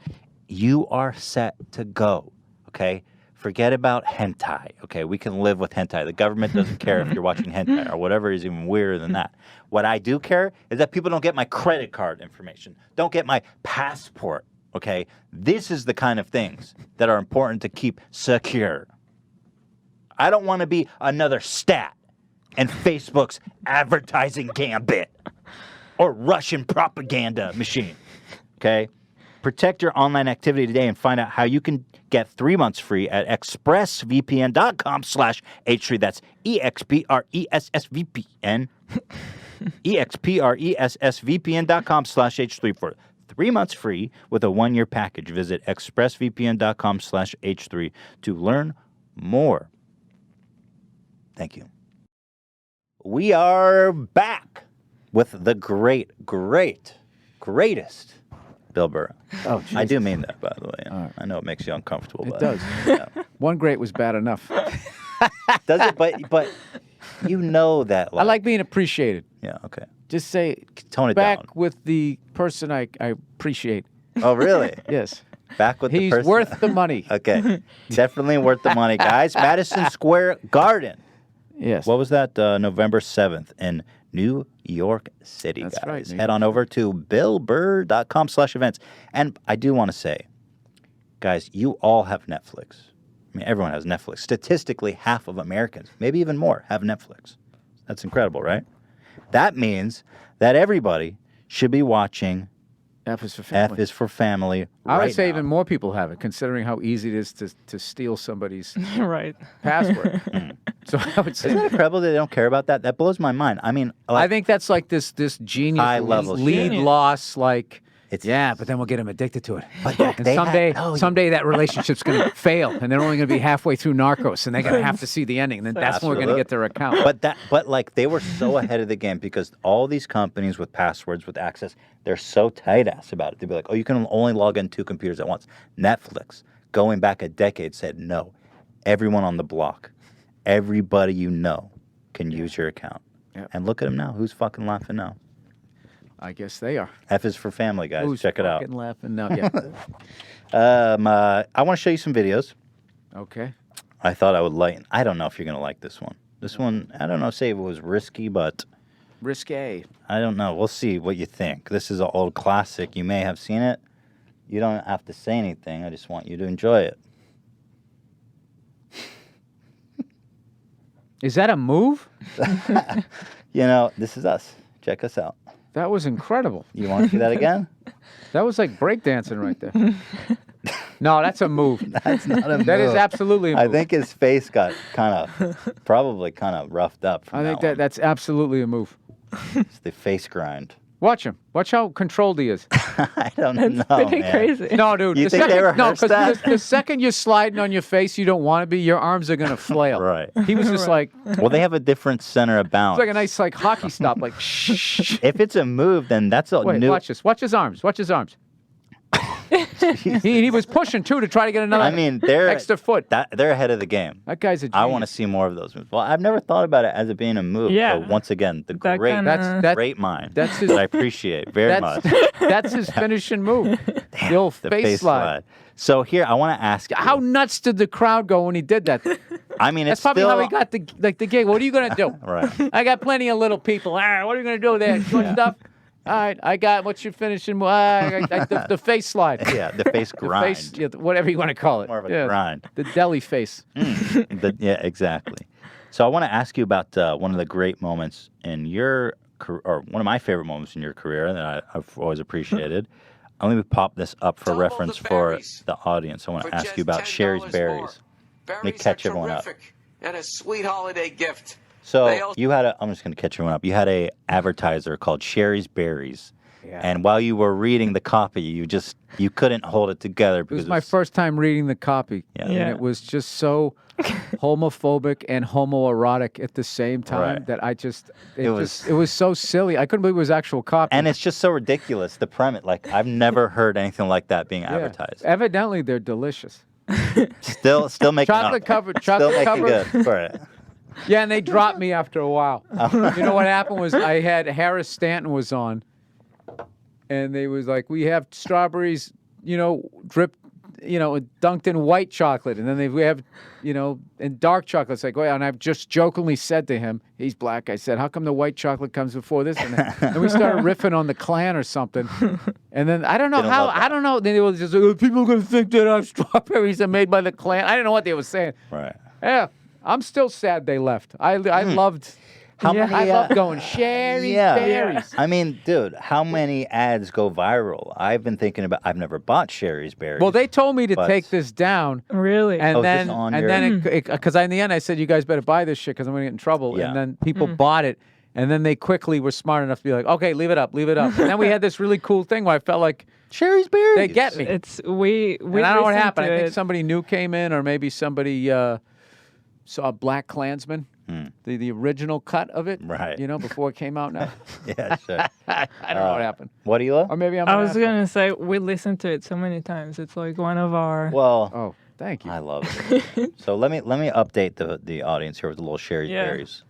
You are set to go, okay? Forget about hentai, okay? We can live with hentai. The government doesn't care if you're watching hentai or whatever is even weirder than that. What I do care is that people don't get my credit card information, don't get my passport, okay? This is the kind of things that are important to keep secure. I don't want to be another stat in Facebook's advertising gambit or Russian propaganda machine, okay? Protect your online activity today and find out how you can get 3 months free at expressvpn.com/H3. That's EXPRESSVPN. EXPRESSVPN.com/H3 for 3 months free with a 1-year package. Visit expressvpn.com/H3 to learn more. Thank you. We are back with the greatest Bill Burr. Oh, Jesus. I do mean that, by the way. Right. I know it makes you uncomfortable. It does. Yeah. One great was bad enough. Does it? But you know that. I like being appreciated. Yeah, okay. Just say, tone it back down. with the person I appreciate. Oh, really? Yes. Back with the person. He's worth the money. Okay. Definitely worth the money, guys. Madison Square Garden. Yes. What was that? November 7th in New York City, That's guys. right. Head on over to billburr.com/events. And I do want to say, guys, you all have Netflix. I mean, everyone has Netflix. Statistically, half of Americans, maybe even more, have Netflix. That's incredible, right? That means that everybody should be watching F is for family. F is for family. I would right say now. even more people have it, considering how easy it is to steal somebody's Right. password. So I would say Isn't that incredible that they don't care about that? That blows my mind. I mean, I think that's like this genius high level lead shit. loss, like Yeah, but then we'll get them addicted to it. But And someday that relationship's going to fail, and they're only going to be halfway through Narcos, and they're going to have to see the ending, and then that's when we're going to get their account. But like they were so ahead of the game because all these companies with passwords, with access, they're so tight ass about it. They'd be like, oh, you can only log in 2 computers at once. Netflix, going back a decade, said no. Everyone on the block, everybody you know can use your account. Yep. And look at them now. Who's fucking laughing now? I guess they are. F is for family, guys. Who's Check it out. fucking laughing now? Yeah. I want to show you some videos. Okay. I thought I would lighten. I don't know if you're going to like this one. This one, I don't know, say it was risky, but Risque. I don't know. We'll see what you think. This is an old classic. You may have seen it. You don't have to say anything. I just want you to enjoy it. Is that a move? You know, this is us. Check us out. That was incredible. You want to see that again? That was like breakdancing right there. No, that's a move. That's not a move. That is absolutely a move. I think his face got probably kind of roughed up from I think that that's absolutely a move. one. It's the face grind. Watch him. Watch how controlled he is. I don't That's know, pretty man. crazy. No, dude. You think they rehearsed that? The second you're sliding on your face, you don't want to be. Your arms are gonna flail. Right. He was just like, Well, they have a different center of balance. it's like a nice like hockey stop. Like, shh. If it's a move, then that's a Wait, new. watch this. Watch his arms. Watch his arms. he was pushing too to try to get another. I mean, they're extra foot. They're ahead of the game. That guy's a genius. I want to see more of those moves. Well, I've never thought about it as it being a move. Yeah. So once again, the That great, kinda- great mind. that's his- that I appreciate very much. That's his finishing move. The old The face slide. So here, I want to ask you. How nuts did the crowd go when he did that? I mean, That's it's probably still, how he got the gig. What are you gonna do? Right. I got plenty of little people. All right, what are you gonna do there? Good stuff. All right, I got what's your finishing move? The face slide. Yeah, the face The grind. face, yeah, whatever you want to call it. More of a Yeah, grind. The deli face. Yeah, exactly. So I want to ask you about one of the great moments in your career, or one of my favorite moments in your career that I've always appreciated. Let me pop this up for Double reference the for berries the audience. I want for to ask just you about $10 Shari's more. berries. Let me Berries catch are everyone up. terrific and a sweet holiday gift. So They also- you had I'm just going to catch everyone up. You had a advertiser called Shari's Berries. Yeah. And while you were reading the copy, you couldn't hold it together It because was my first time reading the copy, Yeah. and Yeah. it was just so homophobic and homoerotic at the same time Right. that It it was so silly. I couldn't believe it was actual copy. And it's just so ridiculous. The premise, like I've never heard anything like that being Yeah. advertised. Evidently, they're delicious. Still making Chocolate up. covered, Still chocolate making covered. good for it. Yeah, and they dropped me after a while. You know what happened was I had Harris Stanton was on, and they was like, we have strawberries, dripped, dunked in white chocolate, and then we have, in dark chocolate. It's like, and I've just jokingly said to him, he's black. I said, how come the white chocolate comes before this? And we started riffing on the Klan or something, and then I don't know They don't how. love that. I don't know. Then it was just like, people are gonna think that our strawberries are made by the Klan. I didn't know what they were saying. Right. Yeah, I'm still sad they left. I loved. How Yeah. many? I loved going Shari's berries. I mean, dude, how many ads go viral? I've been thinking about. I've never bought Shari's berries. Well, they told me to But- take this down, Really? and Oh, is this then on and your- then because in the end I said you guys better buy this shit because I'm gonna get in trouble. Yeah. And then people bought it, and then they quickly were smart enough to be like, okay, leave it up. And then we had this really cool thing where I felt like Shari's berries. they get me. It's we And I don't know what listened happened. to I think it. somebody new came in, or maybe somebody saw Black Klansman, the original cut of it, Right. Before it came out. Now Yeah, sure. I don't know what happened, What do you love? or maybe I'm. I an was asshole. gonna say we listened to it so many times. It's like one of our. Well, Oh, thank you. I love it. So let me update the audience here with a little Shari's Yeah. berries.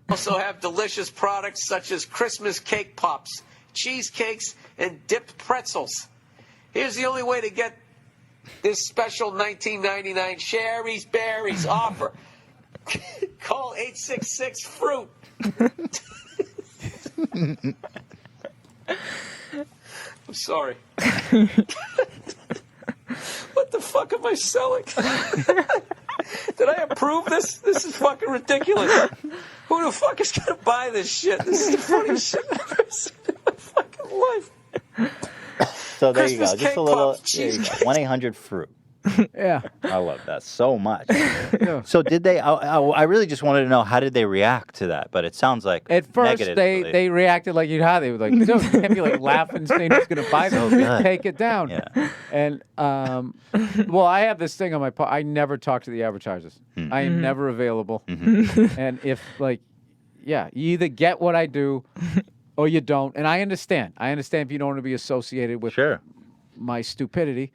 Also have delicious products such as Christmas cake pops, cheesecakes, and dipped pretzels. Here's the only way to get this special $19.99 Shari's Berries offer. Call 866-FRUIT. I'm sorry. What the fuck am I selling? Did I approve this? This is fucking ridiculous. Who the fuck is gonna buy this shit? This is the funniest shit I've ever seen in my fucking life. So there you go. Christmas Just cake a little. pops, cheesecakes. 1-800-FRUIT. Yeah. I love that so much. Yeah. So did they? I really just wanted to know how did they react to that? But it sounds like At first, negatively. they reacted like you how they were like, no, you can't be like laughing, saying who's going to buy them. good. Take it down. Yeah. And well, I have this thing on my I never talk to the advertisers. I am never available. And if like, yeah, you either get what I do or you don't. And I understand. I understand if you don't want to be associated with Sure. my stupidity.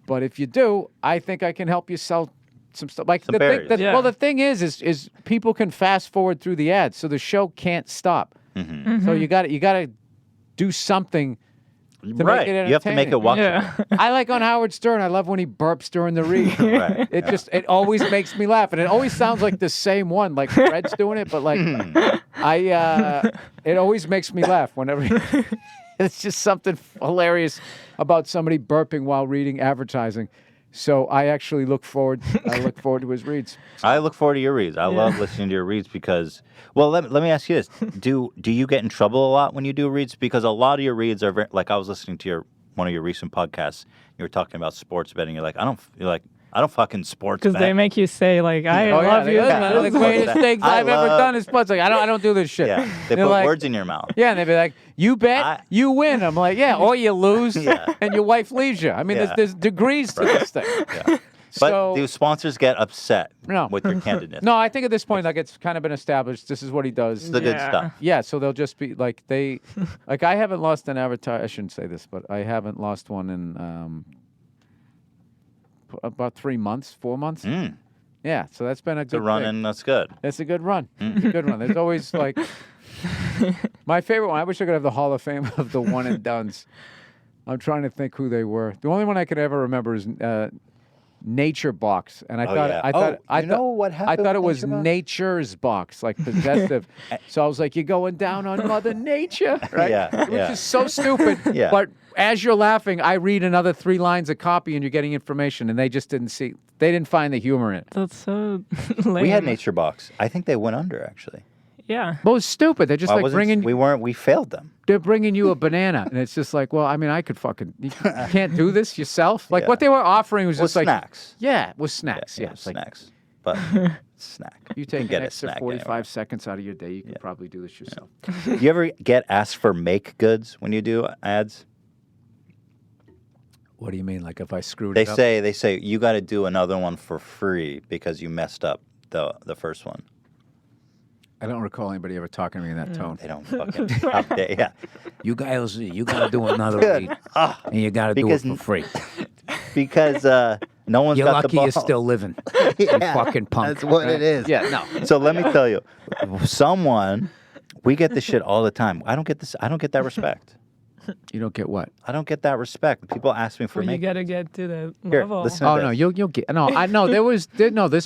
But if you do, I think I can help you sell some stuff. Like Some the thing, berries. Yeah. well, the thing is people can fast forward through the ads, so the show can't stop. So you got to do something to Right. make it You have to make it entertaining. watchable. Yeah. I like on Howard Stern. I love when he burps during the read. Right. It always makes me laugh, and it always sounds like the same one. Like Fred's doing it, but like it always makes me laugh whenever. It's just something hilarious about somebody burping while reading advertising. So I actually look forward to his reads. I look forward to your reads. I love listening to your reads because, well, let me ask you this: Do you get in trouble a lot when you do reads? Because a lot of your reads are very, like I was listening to one of your recent podcasts. You were talking about sports betting. You're like, I don't fucking sports bet. Because they make you say like, I love you. The greatest things I've ever done is sports. Like I don't do this shit. Yeah, they They're put like, words in your mouth. Yeah, and they'd be like, "You bet, you win." I'm like, "Yeah," or you lose, and your wife leaves you. I mean, Yeah. there's degrees to this thing. Yeah. But So- do sponsors get upset No. with your candidness? No, I think at this point, like it's kind of been established. This is what he does. It's the good Yeah. stuff. Yeah, so they'll just be like like I haven't lost an advertise. I shouldn't say this, but I haven't lost one in about 3 months, 4 months. Yeah, so that's been a It's good a run, thing. and that's good. That's a good run. It's a good run. There's always like my favorite one. I wish I could have the Hall of Fame of the one and dones. I'm trying to think who they were. The only one I could ever remember is Nature Box, and I thought yeah. I thought Oh, you know what I happened thought it with was Nature Box? Nature's Box, like possessive. So I was like, "You're going down on Mother Nature," right? Yeah, Which yeah. is so stupid. Yeah. But as you're laughing, I read another 3 lines of copy, and you're getting information, and they just didn't see. They didn't find the humor in it. That's so lame. We had Nature Box. I think they went under actually. Yeah. Well, it's stupid. They're just Why like wasn't- bringing. We failed them. They're bringing you a banana, and it's just like, well, I mean, I could fucking. You can't do this yourself. Like Yeah. what they were offering was With just like snacks. Yeah, with snacks. Yeah, Yeah, it's like snacks. But snack. you take can an get a extra snack 45 anywhere. seconds out of your day, you can probably do this yourself. You ever get asked for make goods when you do ads? What do you mean? Like if I screwed They it up? say you got to do another one for free because you messed up the first one. I don't recall anybody ever talking to me in that tone. They don't fucking update. Yeah, You guys, you got to do another Good. read, Ah, and you got to do it because- for free. because no one's You're got lucky the ball. you're still living. Yeah, You fucking punk. That's what it is. Yeah, no. So let me tell you, we get this shit all the time. I don't get this. I don't get that respect. You don't get what? I don't get that respect. People ask me for Well, you make. gotta get to the Here, level. listen to Oh this. no, you'll get no. I know there's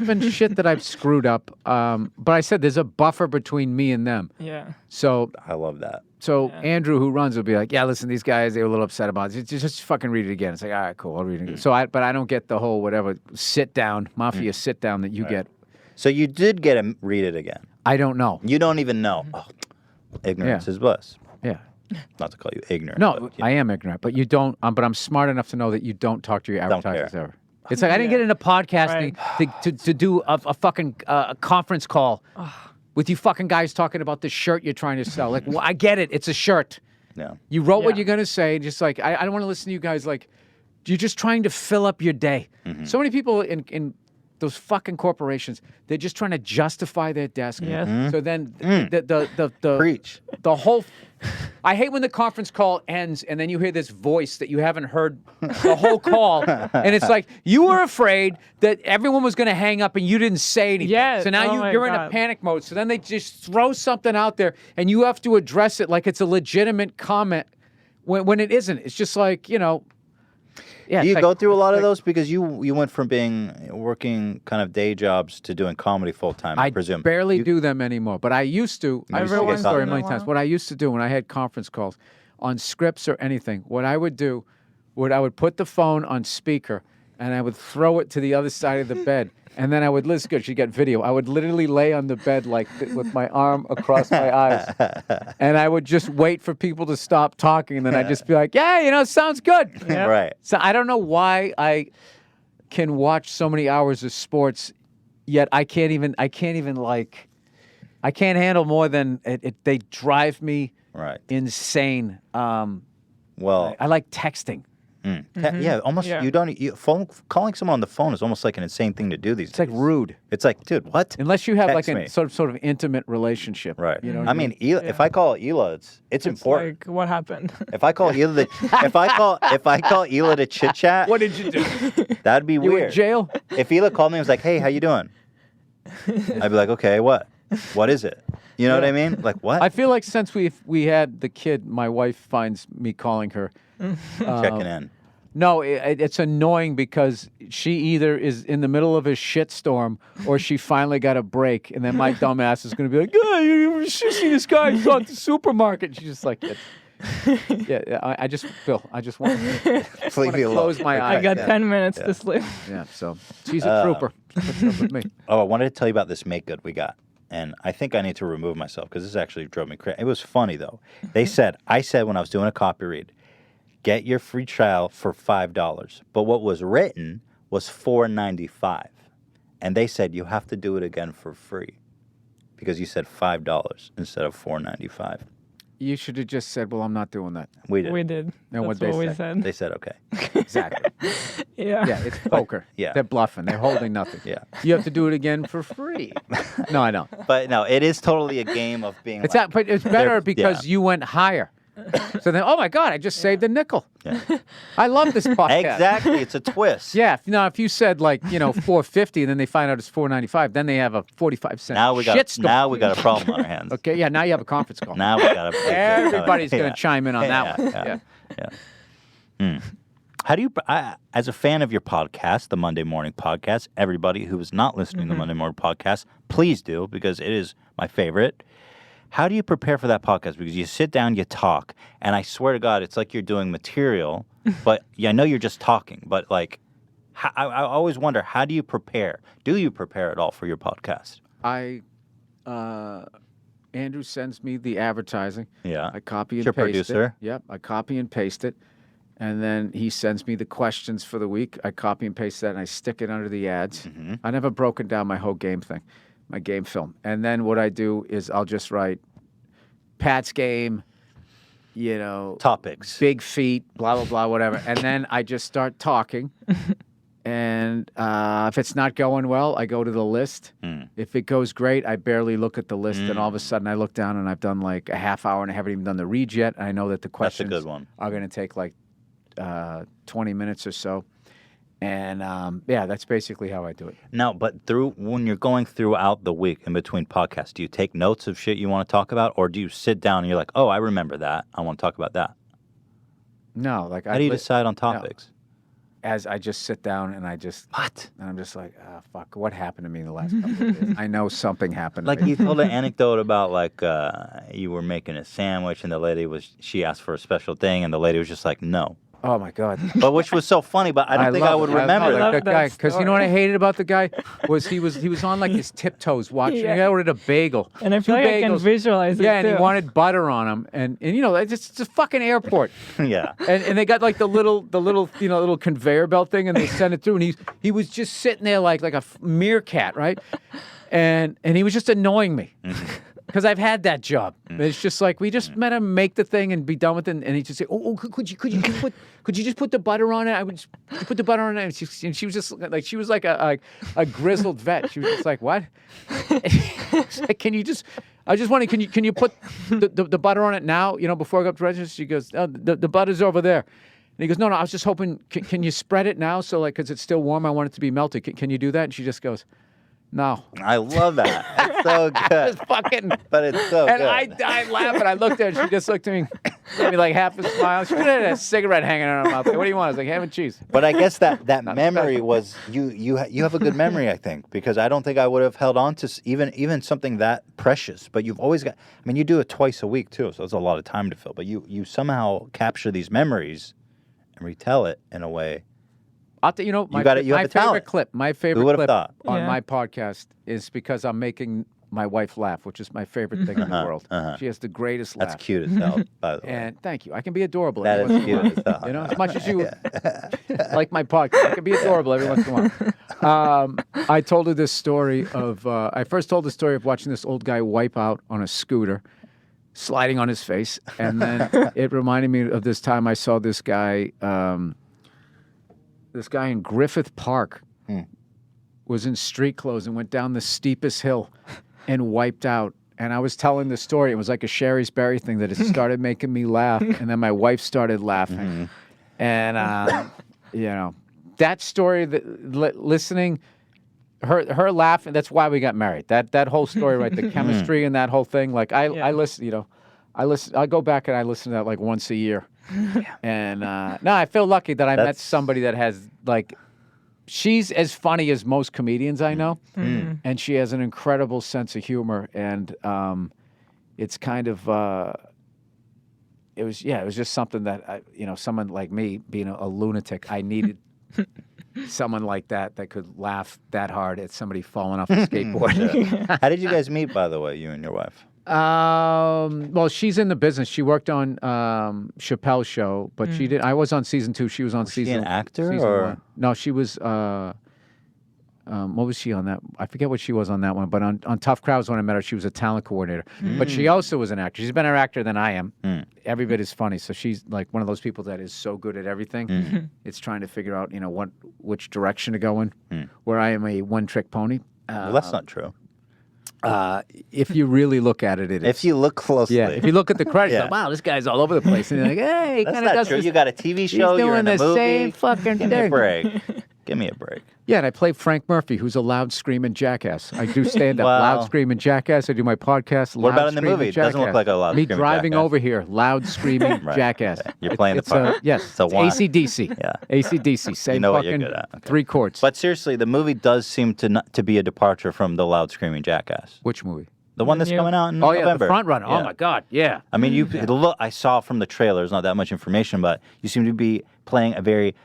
been shit that I've screwed up. But I said there's a buffer between me and them. Yeah. So I love that. Andrew, who runs, will be like, "Yeah, listen, these guys, they were a little upset about it. Just fucking read it again." It's like, "All right, cool, I'll read it again." But I don't get the whole whatever sit down mafia sit down that you get. So you did get to read it again. I don't know. You don't even know. Oh, ignorance is bliss. Yeah. Not to call you ignorant. No, but, you I am ignorant, but you don't. But I'm smart enough to know that you don't talk to your Don't advertisers care. ever. It's like I didn't get into podcasting to do a fucking conference call with you fucking guys talking about the shirt you're trying to sell. Like, well, I get it. It's a shirt. know. You wrote what Yeah. you're gonna say. Just like I don't want to listen to you guys. Like, you're just trying to fill up your day. So many people in those fucking corporations, they're just trying to justify their desk. Yes. So then the Preach. the whole. I hate when the conference call ends and then you hear this voice that you haven't heard the whole call, and it's like you were afraid that everyone was going to hang up and you didn't say anything. Yeah, So now oh my you're in a God. panic mode. So then they just throw something out there and you have to address it like it's a legitimate comment when it isn't. It's just like Yeah, Do you it's go like- through a lot of like- those because you went from working kind of day jobs to doing comedy full time? I presume. barely do them anymore, but I used to. I've used to heard get one story caught. many times. What I used to do when I had conference calls on scripts or anything, what I would do, I would put the phone on speaker and I would throw it to the other side of the bed. And then I would listen. Good, you get video. I would literally lay on the bed with my arm across my eyes, and I would just wait for people to stop talking. And then I'd just be like, "Yeah, sounds good." Right. So I don't know why can watch so many hours of sports, yet I can't even like, I can't handle more than they drive me insane. Well, I like texting. Yeah, almost. Yeah. Calling someone on the phone is almost like an insane thing to do these days. It's like rude. It's like, dude, what? Unless you have Text like me. a sort of intimate relationship. Right. You know what I mean, if I call Hila, it's important. Like, what happened? If I call Hila, if I call Hila to chit chat, What did you do? that'd be You weird. in jail? If Hila called me and was like, "Hey, how you doing?" I'd be like, "Okay, what? What is it?" You know what I mean? Like, what? I feel like since we had the kid, my wife finds me calling her. Checking in. No, it's annoying because she either is in the middle of a shitstorm or she finally got a break, and then my dumb ass is going to be like, "Yeah, you should see this guy who's at the supermarket." She's just like, I just want to Leave me alone. close my eyes. I got 10 minutes to sleep. Yeah, so she's a trooper. She puts up with me. Oh, I wanted to tell you about this make good we got. And I think I need to remove myself because this actually drove me crazy. It was funny, though. I said when I was doing a copy read, get your free trial for $5. But what was written was $4.95. And they said you have to do it again for free because you said $5 instead of $4.95. You should have just said, "Well, I'm not doing that." We did. We did. And what That's they what we said. said. They said, okay. Exactly. Yeah. Yeah, it's poker. Yeah. They're bluffing. They're holding nothing. Yeah. You have to do it again for free. No, I don't. But no, it is totally a game of being It's like, not, but it's better they're- because yeah. you went higher. So then, oh my God, I just saved a nickel. Yeah. I love this podcast. Exactly. It's a twist. Yeah. If you said like, $4.50 and then they find out it's $4.95, then they have a 45-cent Now we got shitstorm. a problem on our hands. Okay. Yeah. Now you have a conference call. Now we got to. Everybody's going to chime in on that one. Yeah. How do you, as a fan of your podcast, the Monday Morning Podcast, everybody who is not listening to the Monday Morning Podcast, please do because it is my favorite. How do you prepare for that podcast? Because you sit down, you talk, and I swear to God, it's like you're doing material, but I know you're just talking, but like, I always wonder, how do you prepare? Do you prepare at all for your podcast? Andrew sends me the advertising. Yeah. I copy and Your paste producer. it. Yep. I copy and paste it. And then he sends me the questions for the week. I copy and paste that and I stick it under the ads. I never broken down my whole game thing, my game film. And then what I do is I'll just write Pat's game, Topics. big feet, blah, blah, blah, whatever. And then I just start talking. And if it's not going well, I go to the list. If it goes great, I barely look at the list. And all of a sudden I look down and I've done like a half hour and I haven't even done the read yet. I know that the questions good one. are going to take like 20 minutes or so. And that's basically how I do it. Now, but when you're going throughout the week in between podcasts, do you take notes of shit you want to talk about, or do you sit down and you're like, oh, I remember that. I want to talk about that. No, like How do you decide on topics? As I just sit down and and I'm just like, fuck, what happened to me in the last couple of days? I know something happened. Like to me. you told an anecdote about like you were making a sandwich and the lady she asked for a special thing and the lady was just like, no. Oh my God. But which was so funny, but I don't think I would remember love that. that guy. that Because you know what I hated about the guy was he was on like his tiptoes watching. Yeah. He ordered a bagel. And I feel Two like I can bagels. visualize it Yeah, and he too. wanted butter on them, and it's a fucking airport. Yeah. And they got like the little little conveyor belt thing, and they sent it through, and he was just sitting there like a meerkat, right? And he was just annoying me. Because I've had that job. It's just like we just met him, make the thing, and be done with it. And he just say, "Oh, could you just put the butter on it? I would just put the butter on it." And she was just like she was like a grizzled vet. She was just like, "What? Like, can you just? I just wanted. Can you put the butter on it now? Before I go up to register." She goes, "Oh, the butter's over there." And he goes, No, I was just hoping. Can you spread it now? So like, because it's still warm, I want it to be melted. Can you do that? And she just goes, No. I love that. It's so good. Just fucking. But it's so And good. I died laughing. I looked at her. She just looked at me, gave me like half a smile. She had a cigarette hanging out of her mouth. Like, what do you want? I was like, ham and cheese. But I guess that memory was you have a good memory, I think, because I don't think I would have held on to even something that precious. But you've always got. I mean, you do it twice a week too, so it's a lot of time to fill. But you somehow capture these memories and retell it in a way. I'll my got it. You have my the favorite talent. clip. My Who favorite would have clip thought? on Yeah. my podcast is because I'm making my wife laugh, which is my favorite thing in the world. She has the greatest laugh. That's cute as hell, by the way. And thank you. I can be adorable. That every is once in a cute while. as hell. You know, as much as you like my podcast, I can be adorable every once in a while. I told her this story of, I first told the story of watching this old guy wipe out on a scooter, sliding on his face. And then it reminded me of this time I saw this guy in Griffith Park was in street clothes and went down the steepest hill and wiped out. And I was telling the story. It was like a Shari's Berry thing that it started making me laugh. And then my wife started laughing. And, you know, that story, listening, her laughing, that's why we got married. That whole story, right? The chemistry and that whole thing. Like, I listen, you know, I go back and I listen to that like once a year. And, no, I feel lucky that I met somebody that has, like, she's as funny as most comedians I know, and she has an incredible sense of humor. And it's kind of, it was just something that someone like me being a lunatic, I needed someone like that could laugh that hard at somebody falling off a skateboard. How did you guys meet, by the way, you and your wife? Well, she's in the business. She worked on Chappelle's show, but she did. I was on season 2. She was on season. Was she an actor season or 1. No? She was. What was she on that? I forget what she was on that one. But on Tough Crowds, when I met her, she was a talent coordinator. But she also was an actor. She's been an actor than I am. Every bit as funny. So she's like one of those people that is so good at everything. It's trying to figure out, which direction to go in. Where I am a one-trick pony. Well, that's not true. If you really look at it, it is. If you look closely. Yeah, if you look at the credits, like, wow, this guy's all over the place. And you're like, hey, he That's kind of not does true. this. You got a TV show, He's you're doing in a the movie. same fucking Give me a thing. break. Give me a break. Yeah, and I play Frank Murphy, who's a loud screaming jackass. I do stand up, Wow. loud screaming jackass. I do my podcast, What loud about in the screaming movie? It doesn't look jackass. like a loud Me screaming driving jackass. over here, loud screaming Right. jackass. Okay. You're playing the It's part. yes, It's a it's one. AC/DC. Yeah. AC/DC. Same know what you're fucking good at. Okay. 3 chords. But seriously, the movie does seem to be a departure from the loud screaming jackass. Which movie? The one that's Yeah. coming out in Oh, yeah, November. the front runner. Yeah. Oh, my God, yeah. I mean, I saw from the trailers, not that much information, but you seem to be playing a very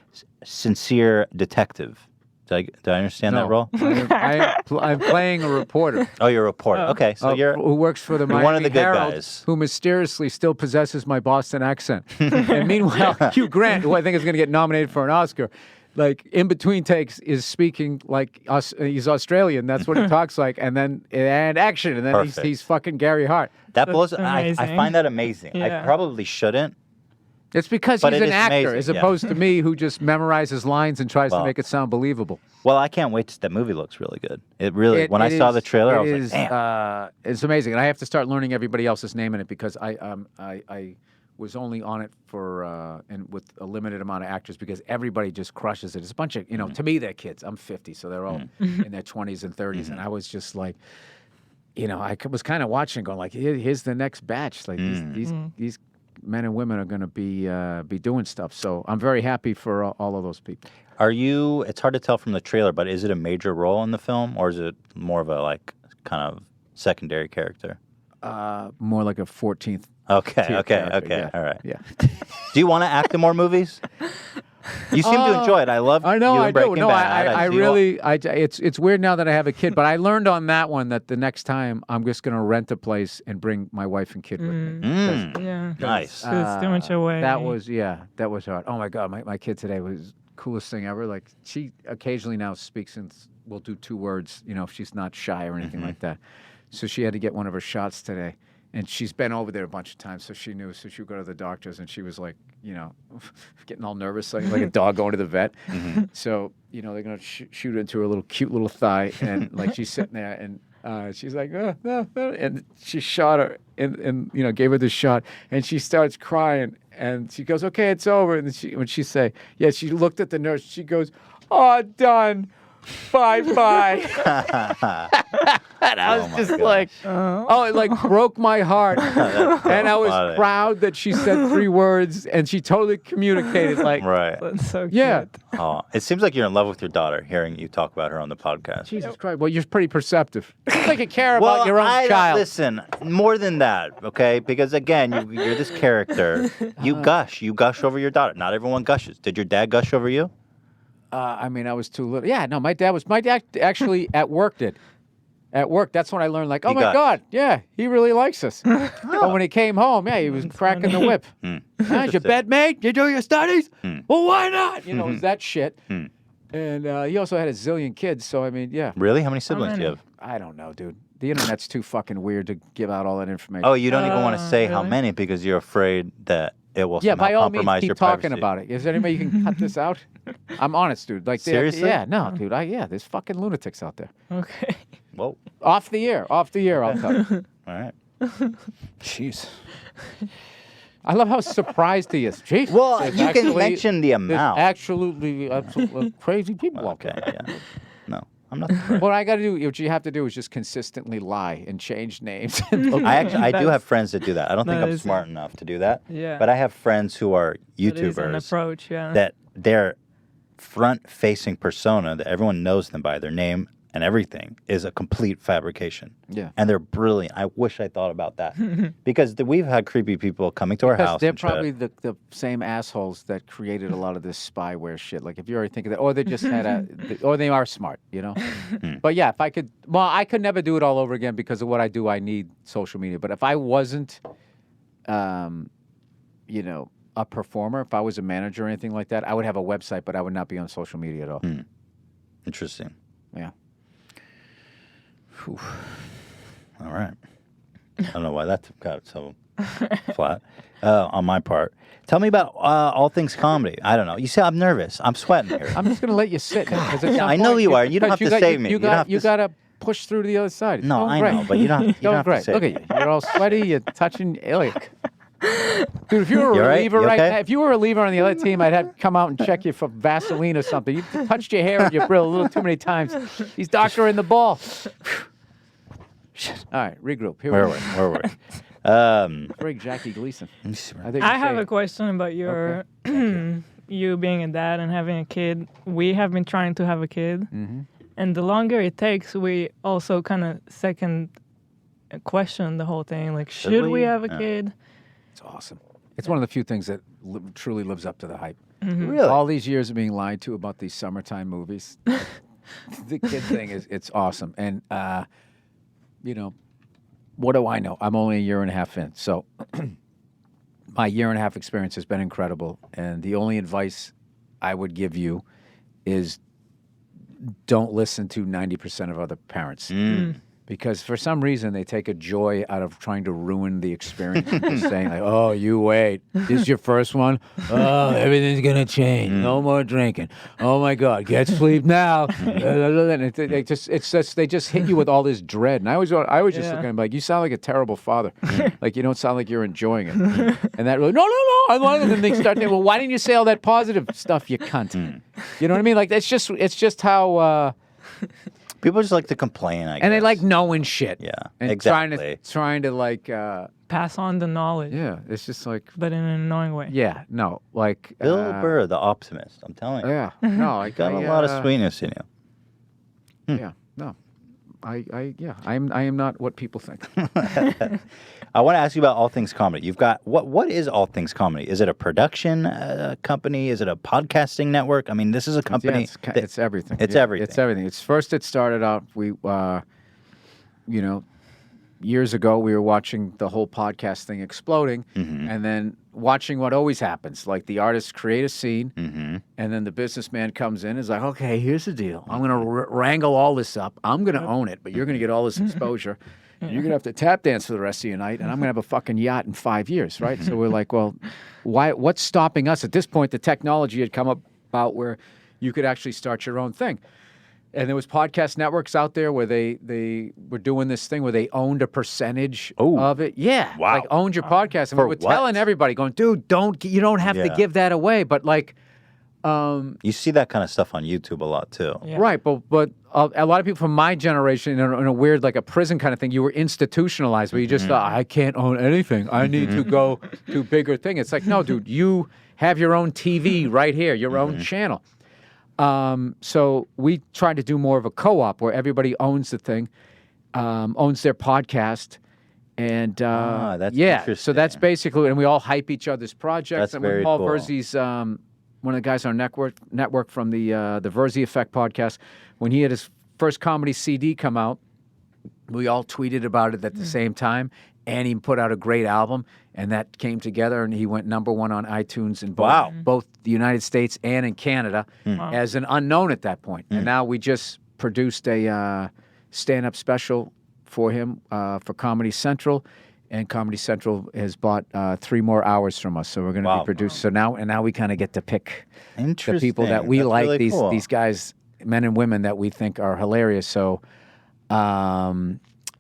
sincere detective. Did I understand that role? I'm playing a reporter. Oh, you're a reporter. Okay, so you're who works for the you're Miami one of the good Herald, guys. who mysteriously still possesses my Boston accent. And meanwhile, Hugh Grant, who I think is going to get nominated for an Oscar, like in between takes, is speaking like he's Australian. That's what he talks like, and action, and then Perfect. he's fucking Gary Hart. that blows. That's I amazing. find that amazing. I Yeah. probably shouldn't. It's because But he's it an is actor, amazing, as yeah. opposed to me, who just memorizes lines and tries to Well, make it sound believable. Well, I can't wait. That movie looks really good. It really. When I saw the trailer, I was like, damn. It's amazing, and I have to start learning everybody else's name in it because I was only on it for and with a limited amount of actors because everybody just crushes it. It's a bunch of to me they're kids. I'm 50, so they're all in their 20s and 30s, and I was just like, I was kind of watching, going like, here's the next batch. Like these men and women are going to be doing stuff. So I'm very happy for all of those people. Are you? It's hard to tell from the trailer, but is it a major role in the film, or is it more of a kind of secondary character? More like a 14th. Okay. character, yeah. All right. Yeah. Do you want to act in more movies? You seem to enjoy it. I love. I know, you I in do. Breaking No, Bad. I see you really, it's weird now that I have a kid, but I learned on that one that the next time I'm just going to rent a place and bring my wife and kid with me. Yeah. Nice. It's too much away. That was hard. Oh my God, my kid today was the coolest thing ever. Like she occasionally now speaks and will do 2 words, if she's not shy or anything like that. So she had to get one of her shots today. And she's been over there a bunch of times, so she knew. So she would go to the doctors, and she was like, getting all nervous, like a dog going to the vet. So, they're going to shoot into her cute little thigh, and like she's sitting there, and she's like, no, and she shot her, and gave her the shot, and she starts crying, and she goes, okay, it's over. And then when she say, yeah, she looked at the nurse, she goes, oh, done. Bye-bye. And I was just like, it like broke my heart. And I was funny. proud that she said 3 words and she totally communicated like, Right. That's so cute. yeah. Oh, it seems like you're in love with your daughter. Hearing you talk about her on the podcast. Jesus Christ. Well, you're pretty perceptive. Seems like you care about your own I child. Listen, more than that, okay? Because again, you're this character. You gush over your daughter. Not everyone gushes. Did your dad gush over you? I was too little. Yeah, no, my dad actually at work did. at work. That's when I learned, like, oh He my got- God, yeah, he really likes us. But when he came home, yeah, he was cracking the whip. How's your bed mate? You do your studies? Well, why not? You know, it was that shit. And he also had a zillion kids. So, I mean, yeah. Really? How many siblings do you many? have? I don't know, dude. The internet's too fucking weird to give out all that information. Oh, you don't even want to say how really? many because you're afraid that it will yeah, somehow by all means, compromise your keep talking privacy. about it. Is there any way you can cut this out? I'm honest, dude. Like, Seriously? Yeah, no, dude. There's fucking lunatics out there. Okay. Whoa. Off the air, I'll tell you. All right. Jeez. I love how surprised he is. Jeez. Well, there's you can actually- mention the there's amount. absolutely crazy people out Okay, there. yeah. No, I'm not surprised. What I got to do, what you have to do, is just consistently lie and change names. And I do That's- have friends that do that. I don't think that I'm is- smart enough to do that. Yeah. But I have friends who are That is an YouTubers approach, yeah. that their front-facing persona that everyone knows them by, their name and everything, is a complete fabrication. Yeah. And they're brilliant. I wish I thought about that. Because we've had creepy people coming to our Because house they're and shit. probably the same assholes that created a lot of this spyware shit. Like, if you already think of that, or they just had or they are smart, you know? But yeah, if I could, I could never do it all over again because of what I do. I need social media. But if I wasn't, you know, a performer, if I was a manager or anything like that, I would have a website, but I would not be on social media at all. Interesting. Yeah. Whew. All right. I don't know why that got so flat on my part. Tell me about all things comedy. I don't know. You see, I'm nervous. I'm sweating here. I'm just going to let you sit. Because at some I know point you are. You don't because have to save me. You You don't have got to to push through to the other side. It's No, going I great. know, but you don't. You don't have to great. say Look it. at you. You're all sweaty. You're touching. Look. Dude, if you were You a all right? reliever You right okay? now, if you were a reliever on the other team, I'd have to come out and check you for Vaseline or something. You touched your hair and your frill a little too many times. He's doctoring the ball. All right, regroup. Here Where we were go. we? Bring Jackie Gleason. I have a question about your you being a dad and having a kid. We have been trying to have a kid, and the longer it takes, we also kind of second question the whole thing. Like, should we we? have a Yeah. kid? It's awesome. It's one of the few things that truly lives up to the hype. Really? All these years of being lied to about these summertime movies. The kid thing it's awesome. And you know, what do I know? I'm only a year and a half in. So my year and a half experience has been incredible. And the only advice I would give you is don't listen to 90% of other parents. Because for some reason they take a joy out of trying to ruin the experience. Just saying like, "Oh, you wait, this is your first one. Oh, everything's gonna change. No more drinking. Oh my God, get sleep now." And they just hit you with all this dread. And I was just looking at him like, "You sound like a terrible father. Like you don't sound like you're enjoying it." And that really, no. I want it. And they start thinking, well, why didn't you say all that positive stuff, you cunt? You know what I mean? Like it's just how. People just like to complain, I guess. And they like knowing shit. Yeah, and exactly. Trying to like, Pass on the knowledge, yeah, it's just like, but in an annoying way. yeah, no, like Bill Burr, the optimist. I'm telling you. Yeah, no, I Got a lot of sweetness in you. Yeah, no, I am not what people think. I want to ask you about All Things Comedy. You've got what is All Things Comedy? Is it a production company? Is it a podcasting network? I mean, this is a company. Yeah, it's everything. It's Yeah, everything. It's everything. It's first. It started out. We, you know, years ago, we were watching the whole podcast thing exploding, and then watching what always happens. Like the artists create a scene, and then the businessman comes in and is like, okay, here's the deal. I'm going to wrangle all this up. I'm going to own it, but you're going to get all this exposure. And you're going to have to tap dance for the rest of your night, and I'm going to have a fucking yacht in 5 years, right? So we're like, well, what's stopping us? At this point, the technology had come about where you could actually start your own thing. And there was podcast networks out there where they were doing this thing where they owned a percentage of it. Yeah. Wow. Like owned your podcast. And For we were what? telling everybody, going, dude, you don't have to Yeah. give that away. But like, You see that kind of stuff on YouTube a lot too. Yeah. right. But a lot of people from my generation, in a weird, like a prison kind of thing, you were institutionalized where you just thought, I can't own anything. I need to go to bigger thing. It's like, no, dude, you have your own TV right here, your own channel. So we tried to do more of a co-op where everybody owns the thing, owns their podcast. And that's yeah, so interesting. that's basically, and we all hype each other's projects. That's and very when Paul cool. Verzi's, one of the guys on our network from the Verzi Effect podcast, when he had his first comedy CD come out, We all tweeted about it at the same time, and he put out a great album, and that came together, and he went #1 on iTunes in both the United States and in Canada as an unknown at that point. And now we just produced a stand-up special for him for Comedy Central, and Comedy Central has bought 3 more hours from us, so we're going to be produced. So now we kind of get to pick the people that we like, really these guys, men and women that we think are hilarious. So. So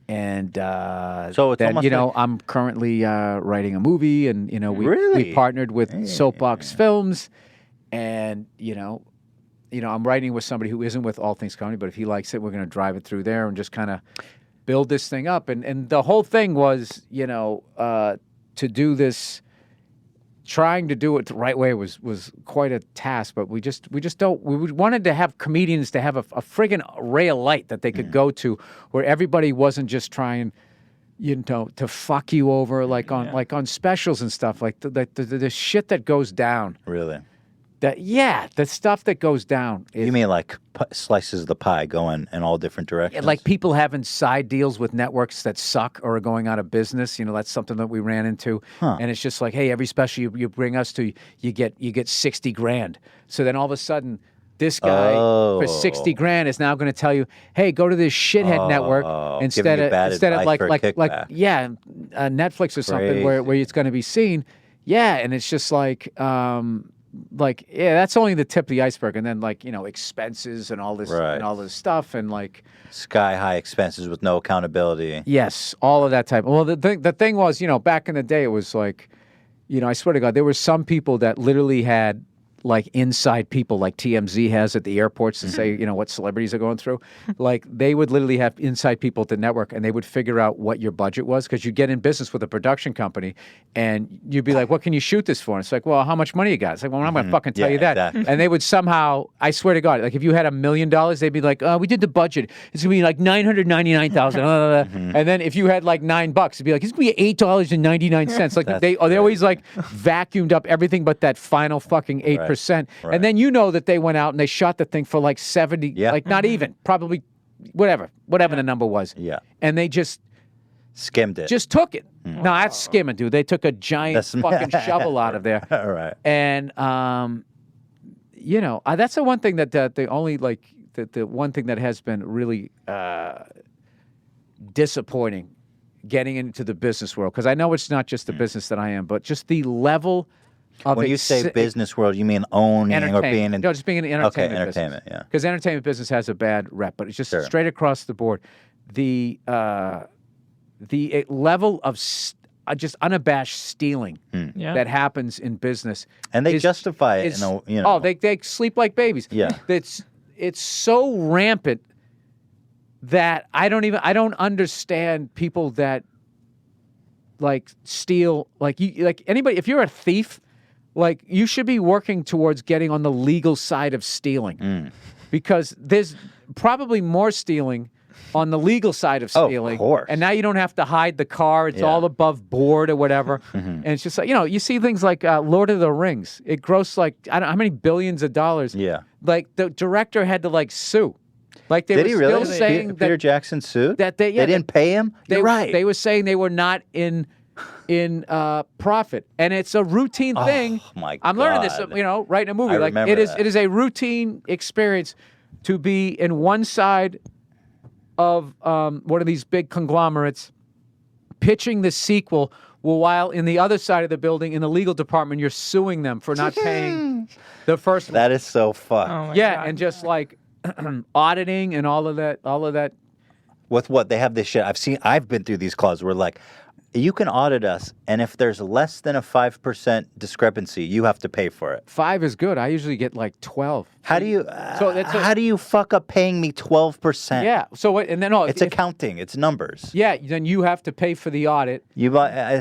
it's then, I'm currently writing a movie, and we partnered with Soapbox Films, and I'm writing with somebody who isn't with All Things Comedy, but if he likes it, we're going to drive it through there and just kind of build this thing up. And the whole thing was, to do this. Trying to do it the right way was quite a task, but we wanted to have comedians to have a friggin' ray of light that they could go to, where everybody wasn't just trying, to fuck you over like on specials and stuff, like the shit that goes down. Really? The stuff that goes down. You mean like slices of the pie going in all different directions? Like people having side deals with networks that suck or are going out of business. That's something that we ran into. And it's just like, hey, every special you bring us to, you get 60 grand. So then all of a sudden, this guy for 60 grand is now going to tell you, hey, go to this shithead network instead of like Netflix or something where it's going to be seen. Yeah, and it's just like that's only the tip of the iceberg, and then expenses and all this and all this stuff, and sky high expenses with no accountability. Yes, all of that type. Well, the thing was, back in the day, it was like, I swear to God, there were some people that literally had inside people like TMZ has at the airports to say, what celebrities are going through. They would literally have inside people at the network, and they would figure out what your budget was, because you get in business with a production company, and you'd be like, what can you shoot this for? And it's like, well, how much money you got? It's like, well, I'm not going to fucking tell you that. Exactly. And they would somehow, I swear to God, if you had $1 million, they'd be like, we did the budget. It's going to be like $999,000. And then if you had $9, it'd be like, it's going to be $8.99. They always vacuumed up everything but that final fucking 8%. Right. And then that they went out and they shot the thing for 70, not even, probably whatever the number was. Yeah. And they just skimmed it. Just took it. No, that's skimming, dude. They took a giant fucking shovel out of there. All right. And that's the one thing that the one thing that has been really disappointing getting into the business world, because I know it's not just the business that I am, but just the level. When you say business world, you mean owning or being in... No, just being in the entertainment business. Okay, entertainment, yeah. Because entertainment business has a bad rep, but it's just straight across the board. The level of just unabashed stealing that happens in business... And they justify it, Oh, they sleep like babies. Yeah. It's so rampant that I don't understand people that steal... anybody... If you're a thief... you should be working towards getting on the legal side of stealing, because there's probably more stealing on the legal side of stealing. Of course. And now you don't have to hide the car. It's all above board or whatever. And it's just you see things like Lord of the Rings. It grossed I don't know how many billions of dollars. Yeah. The director had to sue. Did he really? Saying Peter Jackson sued? That they didn't pay him? You're right. They were saying they were not in profit, and it's a routine thing. Oh my God. I'm learning this, writing a movie. It is a routine experience to be in one side of one of these big conglomerates pitching the sequel, while in the other side of the building, in the legal department, you're suing them for not paying the first one. That is so fucked. Oh my yeah, God. and just auditing and all of that. With what they have this shit. I've been through these clauses where you can audit us, and if there's less than a 5% discrepancy, you have to pay for it. 5 is good. I usually get 12. How do you? How do you fuck up paying me 12%? Yeah. So what? And then it's accounting. It's numbers. Yeah. Then you have to pay for the audit.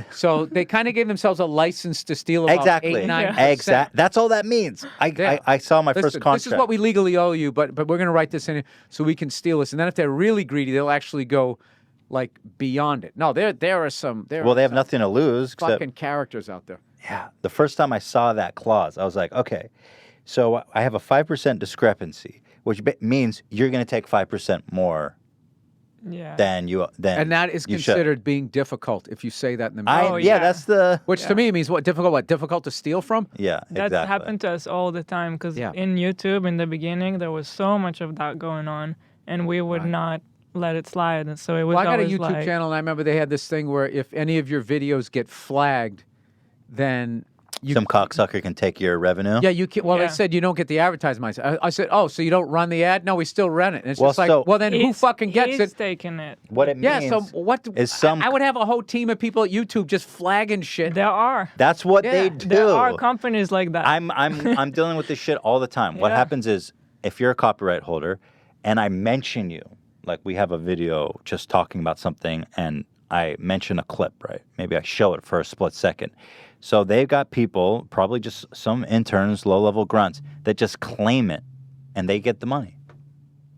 So they kind of gave themselves a license to steal about 8-9%. Exactly. That's all that means. I saw my first contract. This is what we legally owe you, but we're going to write this in so we can steal this. And then if they're really greedy, they'll actually go beyond it. No, there are some. They have nothing to lose. Fucking characters out there. Yeah. The first time I saw that clause, I was like, okay, so I have a 5% discrepancy, which means you're going to take 5% more Yeah. then And that is you should. considered being difficult if you say that in the meeting. yeah. That's the Which to me means what? Difficult to steal from? yeah. That's exactly. happened to us all the time because Yeah. in YouTube in the beginning there was so much of that going on, and we would not let it slide. And so it was Well, I got a always YouTube like, channel, and I remember they had this thing where if any of your videos get flagged, then Some cocksucker can take your revenue. yeah, you can. Well, Yeah. they said you don't get the advertisement. I said, oh, so you don't run the ad? No, we still run it. And it's Well, just like, so- well, then who he's- fucking gets he's it? taking it. What it Yeah, means so what? is some. I would have a whole team of people at YouTube just flagging shit. There are. That's what Yeah. they do. There are companies like that. I'm dealing with this shit all the time. What Yeah. happens is if you're a copyright holder and I mention you, like we have a video just talking about something and I mention a clip, right? Maybe I show it for a split second. So they've got people, probably just some interns, low-level grunts, that just claim it and they get the money.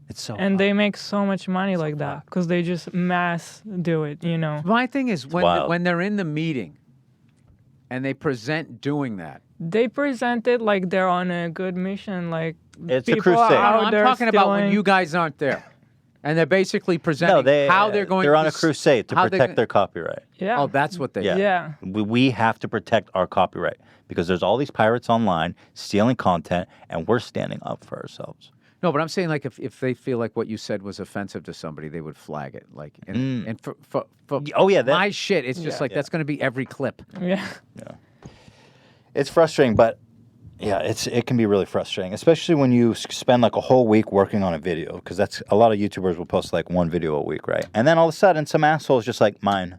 It's so and they make so much money like that because they just mass do it, you know. My thing is wild. when they're in the meeting and they present doing that. They present it like they're on a good mission, like It's a people are crusade. out I'm there talking about when stealing- you guys aren't there. And they're basically presenting how they're going They're on to a crusade to how they're protect gonna- their copyright. Yeah. Oh, that's what they Yeah. Yeah. We have to protect our copyright because there's all these pirates online stealing content and we're standing up for ourselves. No, but I'm saying like if they feel like what you said was offensive to somebody, they would flag it. Like and for Oh, yeah, that- my shit, it's just like that's going to be every clip. Yeah. It's frustrating, but yeah, it can be really frustrating, especially when you spend like a whole week working on a video, because that's a lot of YouTubers will post like one video a week, right? And then all of a sudden, some asshole's just like, mine,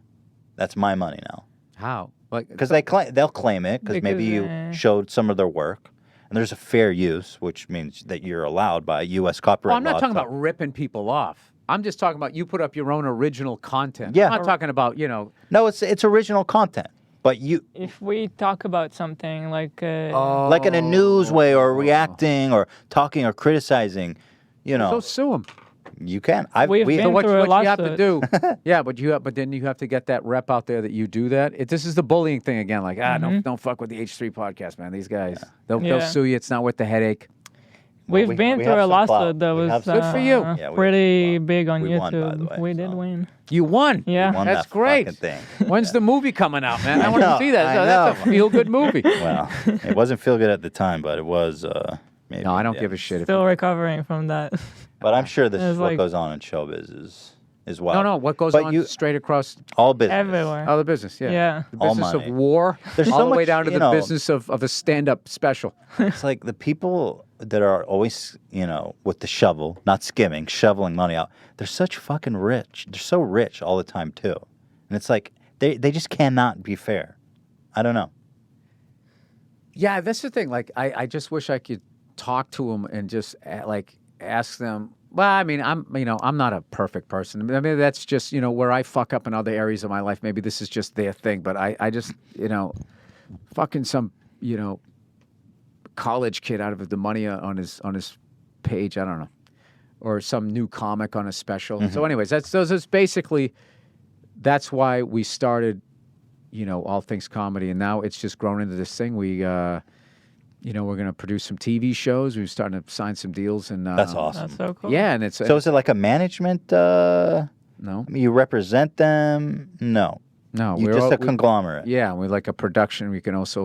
that's my money now, How? Like because they'll claim it because maybe you Because, showed some of their work, and there's a fair use, which means that you're allowed by U.S. copyright well, I'm not law talking to- about ripping people off. I'm just talking about you put up your own original content. Yeah. I'm not talking about, No, it's original content, but you If we talk about something like like in a news way or reacting or talking or criticizing, so sue them. you can. We've been So what through a you have to lawsuit. do, yeah, but then you have to get that rep out there that you do that. This is the bullying thing again. Like, don't fuck with the H3 podcast, man. These guys, they'll Yeah. sue you. It's not worth the headache. We've we- been we through have a some lawsuit clout. that We was have some- Good for you. Yeah, we pretty have- big on we YouTube. won, by the way, we did so. win. You won. Yeah. won That's that great. fucking thing. When's the movie coming out, man? I want know, to see that. I That's a know. feel-good movie. Well, it wasn't feel good at the time, but it was. Maybe, No, I don't yeah. give a shit. Still recovering from that. But I'm sure this It is was what like- goes on in showbiz is wild. No, what goes But on you- straight across all business. Everywhere. all the business? Yeah. Yeah. The All business of money. war, There's all so the way much, down to you the know- business of a stand-up special. It's like the people that are always, with the shovel, not skimming, shoveling money out. They're such fucking rich. They're so rich all the time too, and it's like they just cannot be fair. I don't know. Yeah, that's the thing. Like, I just wish I could talk to them and just ask them. Well, I mean, I'm not a perfect person. I mean, that's just where I fuck up in other areas of my life. Maybe this is just their thing, but I just fucking some college kid out of the money on his page. I don't know, or some new comic on a special. So, anyways, that's basically that's why we started. All Things Comedy, and now it's just grown into this thing. We, we're going to produce some TV shows. We're starting to sign some deals, and That's awesome. That's so cool. yeah, and it's So is it like a management? no, You represent them? No. no, You're just a conglomerate. Yeah, we like a production. We can also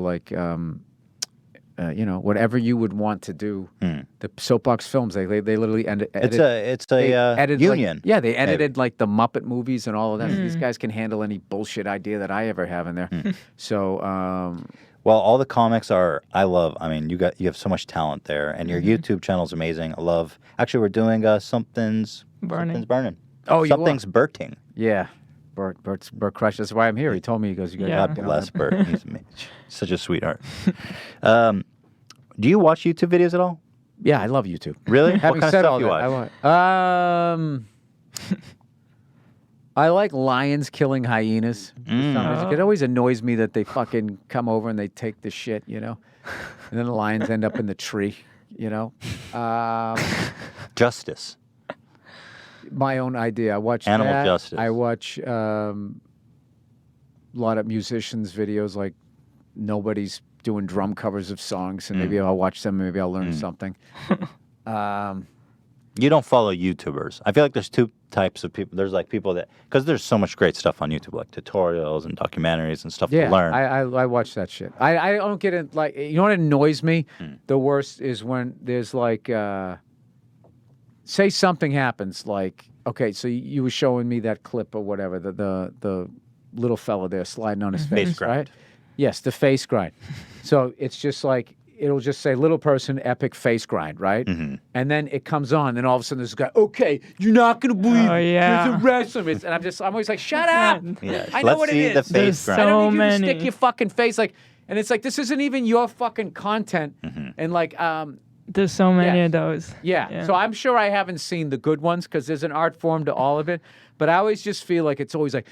whatever you would want to do. The Soapbox Films, they literally edit. It's They a edited, union. they edited like the Muppet movies and all of that. These guys can handle any bullshit idea that I ever have in there. So, Well, all the comics are. I mean, you have so much talent there, and your YouTube channel is amazing. I love. Actually, we're doing something's burning. Oh, you something's burting. yeah, Bert Crush. That's why I'm here. He told me, he goes, you got Yeah. God bless Bert. He's such a sweetheart. Do you watch YouTube videos at all? Yeah, I love YouTube. Really? What Having kind of said stuff all you that, watch? I like lions killing hyenas. For some reason. It always annoys me that they fucking come over and they take the shit, and then the lions end up in the tree, Justice. My own idea. I watch Animal that. justice. I watch a lot of musicians' videos, like nobody's doing drum covers of songs, and maybe I'll watch them. Maybe I'll learn something. You don't follow YouTubers. I feel like there's two types of people. There's like people that, because there's so much great stuff on YouTube, like tutorials and documentaries and stuff to learn. I watch that shit. I don't get it. Like, you know what annoys me the worst is when there's like, say something happens, like, okay, so you were showing me that clip or whatever, the little fella there sliding on his face, grind. right? Yes, the face grind. So it's just like, it'll just say little person epic face grind, right? Mm-hmm. And then it comes on, and all of a sudden there's a guy, okay, you're not going to believe there's a wrestler. And I'm always like, shut up. Yeah. I know what it is. The face grind. I don't need you to many. stick your fucking face like, and it's like, this isn't even your fucking content. And like, There's so many of those. yeah. So I'm sure I haven't seen the good ones because there's an art form to all of it. But I always just feel like it's always like,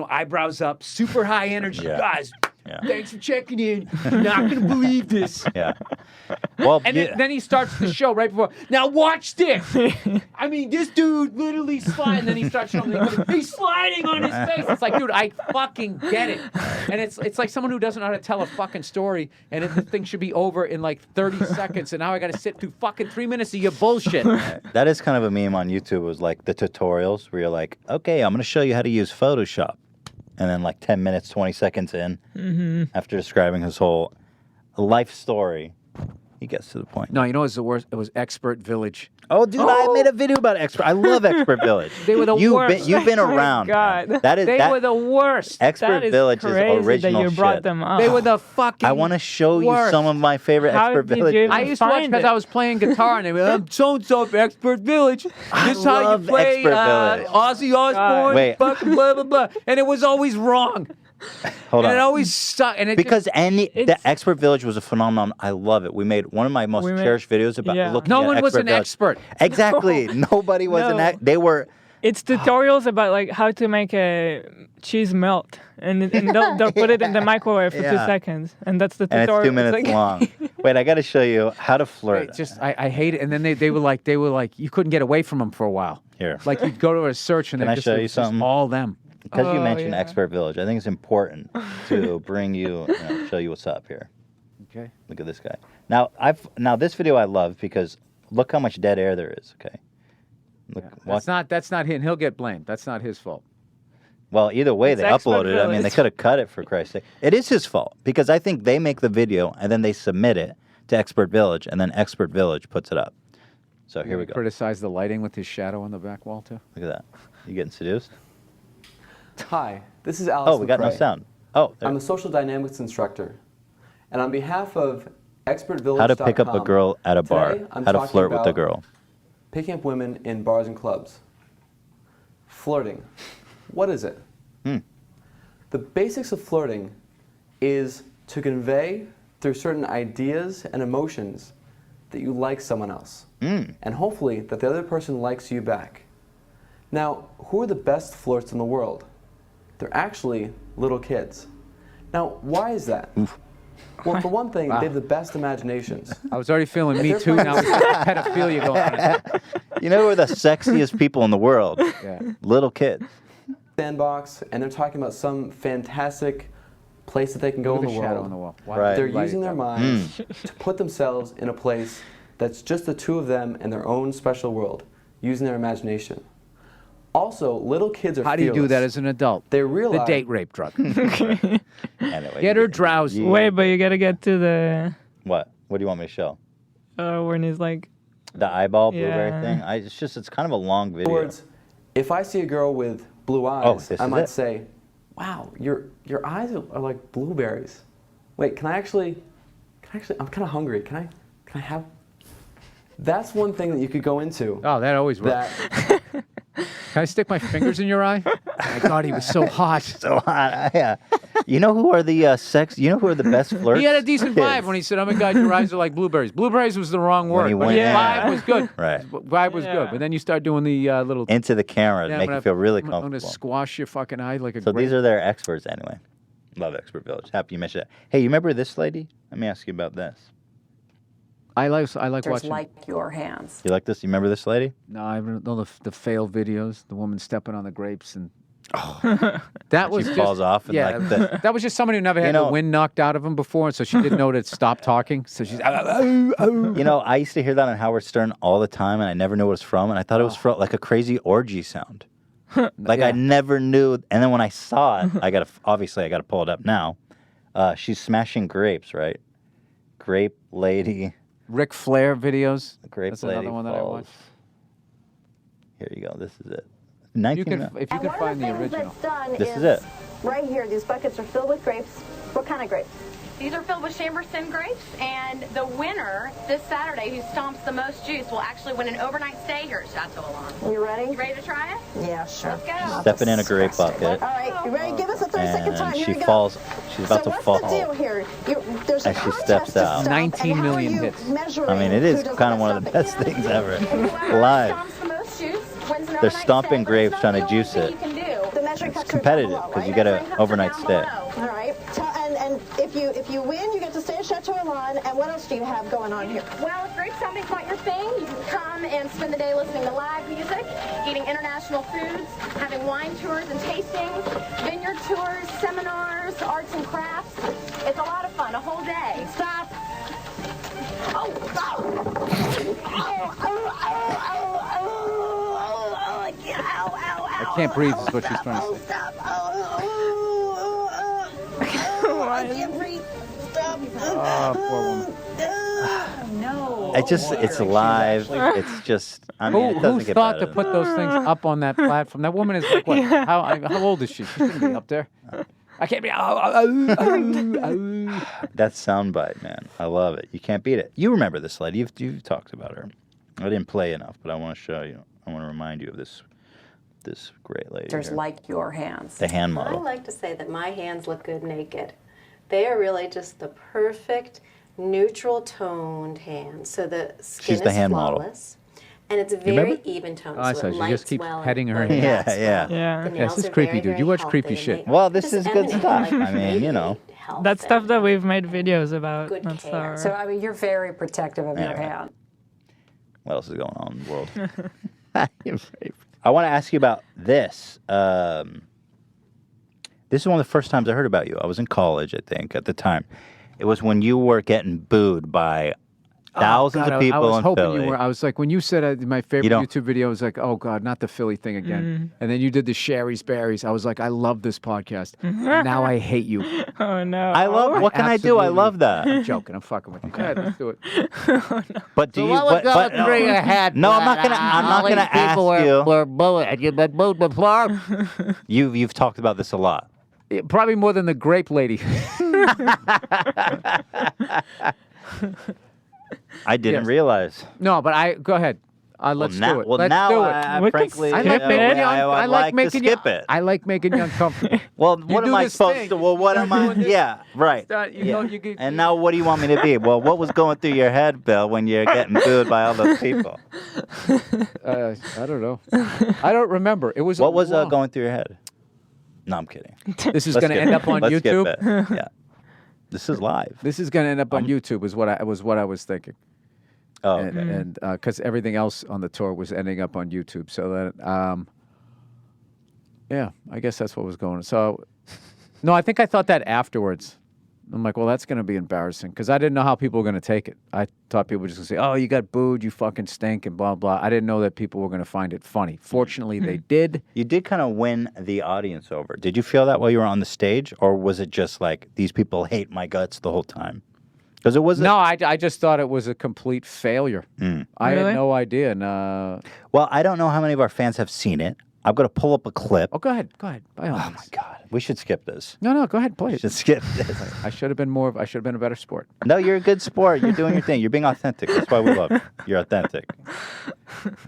eyebrows up, super high energy. Yeah. Guys, Yeah. thanks for checking in. You're not going to believe this. Yeah. Well, And then he starts the show right before. Now watch this. I mean, this dude literally sliding. And then he starts showing he's sliding on his face. It's like, dude, I fucking get it. And it's like someone who doesn't know how to tell a fucking story, and the thing should be over in like 30 seconds, and now I got to sit through fucking 3 minutes of your bullshit. that is kind of a meme on YouTube. It was like the tutorials where you're like, okay, I'm going to show you how to use Photoshop. And then like 10 minutes, 20 seconds in, after describing his whole life story, he gets to the point. No, you know what's the worst? It was Expert Village. Oh, dude, I made a video about Expert. I love Expert Village. They were the worst. You've been Oh my around. God. Man. They were the worst. Expert That is Village crazy is original that you brought shit. them up. They were the fucking I want to show you worst. some of my favorite How Expert did Village. you even I used to watch find because it? I was playing guitar, and they were, I'm so-and-so for Expert Village. This is how you love play Expert Village. Ozzy Osbourne, Wait. fucking blah, blah, blah. And it was always wrong. Hold And on. it always sucked. And it Because just, the Expert Village was a phenomenon. I love it. We made one of my most cherished videos about looking no at one was Expert an Village. expert. Exactly. Nobody was an No. expert. They were. It's tutorials about like how to make a cheese melt, and they'll put it in the microwave for 2 Yeah. seconds, and that's the And tutorial. it's 2 minutes like, long. Wait, I got to show you how to flirt. I hate it. And then they were like, you couldn't get away from them for a while. Here. Like you'd go to a search, and Can they I just, show it you was just something? all them. Because you Oh, mentioned yeah. Expert Village, I think it's important to bring you, show you what's up here. Okay. Look at this guy. Now this video I love because look how much dead air there is. Okay. Look, That's not him. He'll get blamed. That's not his fault. Well, either way, It's they Expert uploaded it. I mean, they Village. could have cut it for Christ's sake. It is his fault because I think they make the video and then they submit it to Expert Village and then Expert Village puts it up. So here we go. Criticize the lighting with his shadow on the back wall too. Look at that. You getting seduced? Hi, this is Alex. Oh, we got no McRae. sound. Oh, there. I'm a social dynamics instructor. And on behalf of expertvillage.com, How to pick up a girl at a bar. today I'm How to talking flirt with the about girl. Picking up women in bars and clubs. Flirting. What is it? The basics of flirting is to convey through certain ideas and emotions that you like someone else. And hopefully that the other person likes you back. Now, who are the best flirts in the world? They're actually little kids. Now, why is that? Well, for one thing, they have the best imaginations. I was already feeling Me Too. Now it's pedophilia going on. You know who are the sexiest people in the world? Yeah. Little kids. Sandbox, and they're talking about some fantastic place that they can go Look in at the the shadow world. on the wall. Why Right. They're did you light using it their that way? minds to put themselves in a place that's just the two of them in their own special world, using their imagination. Also, little kids are How do you do fearless. that as an adult? They The realize date rape drug. Anyway, Get her drowsy. Wait, but you gotta get to the What? What do you want me to show? when he's like, The eyeball blueberry Yeah. thing? it's kind of a long In video. other words, if I see a girl with blue Oh, eyes, this I is might it? say, "Wow, your eyes are like blueberries." Wait, can I actually? I'm kind of hungry. Can I have? That's one thing that you could go into. Oh, that always works. That Can I stick my fingers in your eye? My God, he was so hot. So hot. Yeah. You know who are the You know who are the best flirts? He had a decent vibe when he said, "Oh my God, your eyes are like blueberries." Blueberries was the wrong When word. he But went his in. vibe was good. Right. His vibe was good. But then you start doing the little. Into the camera, Yeah, make I'm you feel really I'm comfortable. gonna squash your fucking eye like a. So grape. these are their experts anyway. Love Expert Village. Happy you mentioned that. Hey, you remember this lady? Let me ask you about this. I like Just watching. like your hands. You like this? You remember this lady? No, I don't know the fail videos. The woman stepping on the grapes and. That was She just, falls off and yeah, like the, that was just somebody who never had know- the wind knocked out of him before, and so she didn't know to stop talking. So she's. You know, I used to hear that on Howard Stern all the time, and I never knew what it was from, and I thought it was from like a crazy orgy sound. Like Yeah. I never knew. And then when I saw it, I got to pull it up now. She's smashing grapes, right? Grape Lady. Ric Flair videos. Grape That's Lady another one that I Falls. watched. Here you go. This is it. If you 19 can find the original. This is it. Right here, these buckets are filled with grapes. What kind of grapes? These are filled with Chamberson grapes, and the winner this Saturday who stomps the most juice will actually win an overnight stay here at Chateau Alon. You ready? You ready to try it? Yeah, sure. Let's go. Stepping in a grape bucket. All right, you ready? Give us a 30-second time. And Here she we go. falls. She's about So to fall. what's the deal here? There's a As she contest steps to out. stomp, 19 and how are million you hits. measuring I mean, it who is does kind of the one of the stomping? best things ever. Whoever Live. stomps the most juice wins an They're overnight stomping stay, but grapes it's trying to not the only juice thing it. you can do. The measuring It's cups competitive are down because below, you right? get an Measuring cups are overnight down stay. below. All right. And if you win, you get to stay at Chateau Alon. And what else do you have going on here? Well, if grape stomping's not your thing, you can come and spend the day listening to live music, eating international foods, having wine tours and tastings, vineyard tours, seminars, arts and crafts. It's a lot of fun, a whole day. Stop. Oh, I can't breathe is what she's trying to say. Stop. I can't breathe. Stop. Oh, poor woman. It's live. It's just, I mean, it Who doesn't get thought better. to put those things up on that platform? That woman is like, what? How old is she? She shouldn't be up there. I can't be. That soundbite, man. I love it. You can't beat it. You remember this lady. You've talked about her. I didn't play enough, but I want to show you. I want to remind you of this great lady. There's here. like your hands. The hand I model. like to say that my hands look good naked. They are really just the perfect neutral toned hands. So the skin She's the is hand model. flawless. And it's remember? very even toned. Oh, I so saw. it She lights just keeps well petting her and hand. Yeah, blends yeah. well. Yeah. The Yes, nails this are creepy very, dude. You very watch healthy, creepy and shit. they Well, this just is good emanate, stuff. like, I mean, you know. health That's stuff and that we've made videos about. good That's care. our- So, I mean, you're very protective of your Anyway. hand. What else is going on in the world? I want to ask you about this. This is one of the first times I heard about you. I was in college, I think, at the time. It was when you were getting booed by thousands of people I was in hoping Philly. you were. I was like, when you said my favorite don't- YouTube video, I was like, oh God, not the Philly thing again. And then you did the Shari's Berries. I was like, I love this podcast. And now I hate you. Oh no. I love. What can I do? I love that. I'm joking. I'm fucking with you. Go ahead, let's do it. But do you? But, no, I'm not gonna. I'm not gonna ask you. Were bullied. You've been booed before. You've talked about this a lot. Probably more than the grape lady. I didn't Yes. realize. No, but go ahead. Let's now, do it. Well, Let's now do it. I We can frankly, skip I like making you. I I would like like making to skip it. I like making you uncomfortable. Well, You what do am I this supposed thing. to? Well, what am I? Yeah, right. You know, you get- And now, what do you want me to be? Well, what was going through your head, Bill, when you're getting booed by all those people? I don't know. I don't remember. It was. What was long. going through your head? No, I'm kidding. This is Let's going to skip end it. up on Let's skip YouTube. it. Yeah, this is live. This is going to end up on YouTube. Is what I was thinking. Oh, And okay. and because everything else on the tour was ending up on YouTube, so that yeah, I guess that's what was going on. So, no, I think I thought that afterwards. I'm like, well, that's going to be embarrassing because I didn't know how people were going to take it. I thought people were just going to say, oh, you got booed, you fucking stink, and blah, blah. I didn't know that people were going to find it funny. Fortunately, they did. You did kind of win the audience over. Did you feel that while you were on the stage, or was it just like these people hate my guts the whole time? Because it wasn't. No, I just thought it was a complete failure. I had Really? no idea. And, Well, I don't know how many of our fans have seen it. I'm going to pull up a clip. oh, go ahead. By all Oh means. my God, we should skip this. No, go ahead, play We it. should skip this. I should have been a better sport. No, you're a good sport. You're doing your thing. You're being authentic. That's why we love you. You're authentic.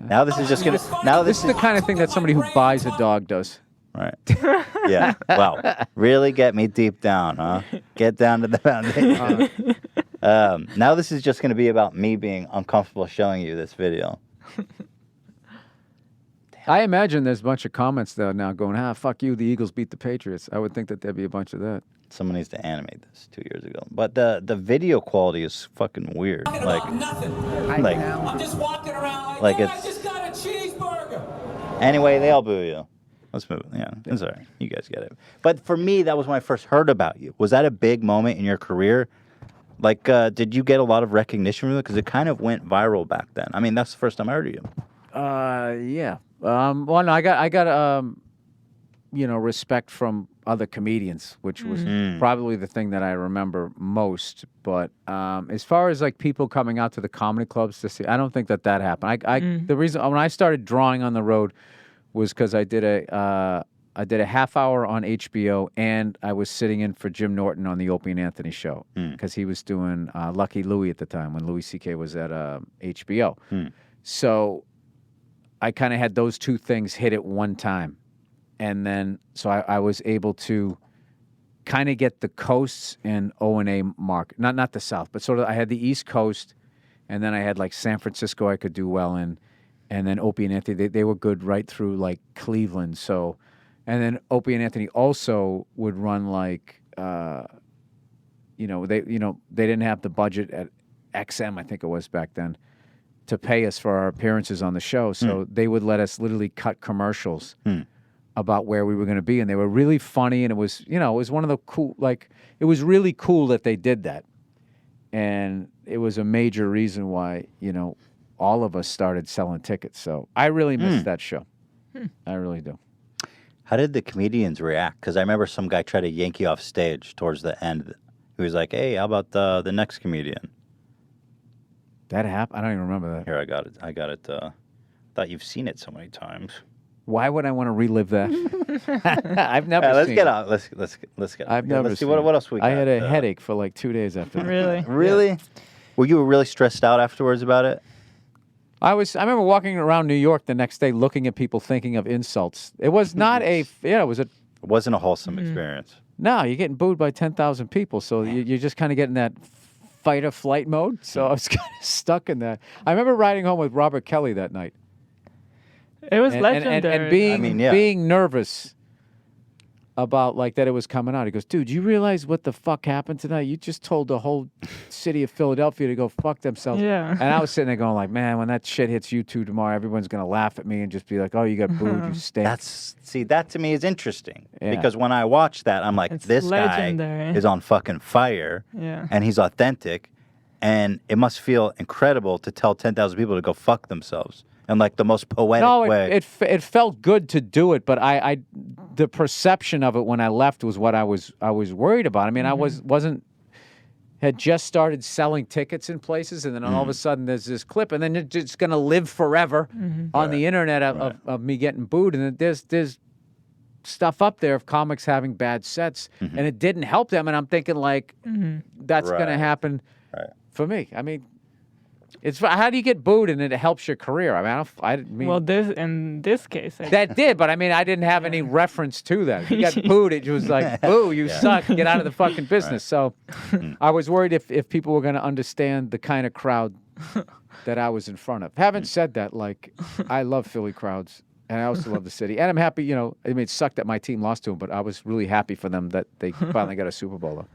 Now this is just gonna. Now This is the kind of thing that somebody who buys a dog does. Right. Yeah. Wow. Really get me deep down, huh? Get down to the foundation. Now this is just going to be about me being uncomfortable showing you this video. I imagine there's a bunch of comments though now going, fuck you, the Eagles beat the Patriots. I would think that there'd be a bunch of that. Someone needs to animate this 2 years ago. But the video quality is fucking weird. Like, I'm just walking around like "Hey, it's- I just got a cheeseburger. anyway, they all boo you. Let's move. Yeah, it's all right. You guys get it. But for me, that was when I first heard about you. Was that a big moment in your career? Like, did you get a lot of recognition from it? Because it kind of went viral back then. I mean, that's the first time I heard of you. Yeah. Well, no, I got respect from other comedians, which was probably the thing that I remember most. But as far as like people coming out to the comedy clubs to see, I don't think that happened. The reason when I started drawing on the road was because I did a half hour on HBO, and I was sitting in for Jim Norton on the Opie and Anthony show because he was doing Lucky Louie at the time when Louis C.K. was at HBO. So I kind of had those two things hit at one time. And then, so I was able to kind of get the coasts and O&A market. Not the South, but sort of I had the East Coast, and then I had like San Francisco I could do well in, and then Opie and Anthony, they were good right through like Cleveland. So, and then Opie and Anthony also would run like, they didn't have the budget at XM, I think it was back then, to pay us for our appearances on the show. So they would let us literally cut commercials about where we were going to be. And they were really funny. And it was, it was one of the cool, like, it was really cool that they did that. And it was a major reason why, all of us started selling tickets. So I really missed that show. I really do. How did the comedians react? Because I remember some guy tried to yank you off stage towards the end. He was like, hey, how about the next comedian? That happened? I don't even remember that. Here, I got it. I thought you've seen it so many times. Why would I want to relive that? I've never seen let's get it. out. Let's get out. I've never let's seen see it. what else we got. I had a headache for like 2 days after that. Really? Really? Yeah. Were you really stressed out afterwards about it? I remember walking around New York the next day looking at people thinking of insults. It was not it wasn't a wholesome experience. No, you're getting booed by 10,000 people, so you're just kind of getting that fight or flight mode. So I was kind of stuck in that. I remember riding home with Robert Kelly that night. It was legendary. And being nervous about like that it was coming out. He goes, dude, you realize what the fuck happened tonight? You just told the whole city of Philadelphia to go fuck themselves. Yeah. And I was sitting there going like, man, when that shit hits you two tomorrow, everyone's going to laugh at me and just be like, oh, you got booed, you stink. That to me is interesting. Yeah. Because when I watch that, I'm like, this legendary. guy is on fucking fire. Yeah. And he's authentic. And it must feel incredible to tell 10,000 people to go fuck themselves. In like the most poetic way. It felt good to do it, but I the perception of it when I left was what I was worried about. I mean, I had just started selling tickets in places, and then all of a sudden there's this clip, and then it's going to live forever on the internet of me getting booed, and there's stuff up there of comics having bad sets, and it didn't help them, and I'm thinking like that's going to happen for me. I mean. It's how do you get booed and it helps your career? I mean, well, in this case, that did, but I mean, I didn't have any reference to that. If you got booed, it was like, boo, you suck, get out of the fucking business. So, I was worried if people were going to understand the kind of crowd that I was in front of. Having said that, like, I love Philly crowds, and I also love the city, and I'm happy. I mean, it sucked that my team lost to them, but I was really happy for them that they finally got a Super Bowl.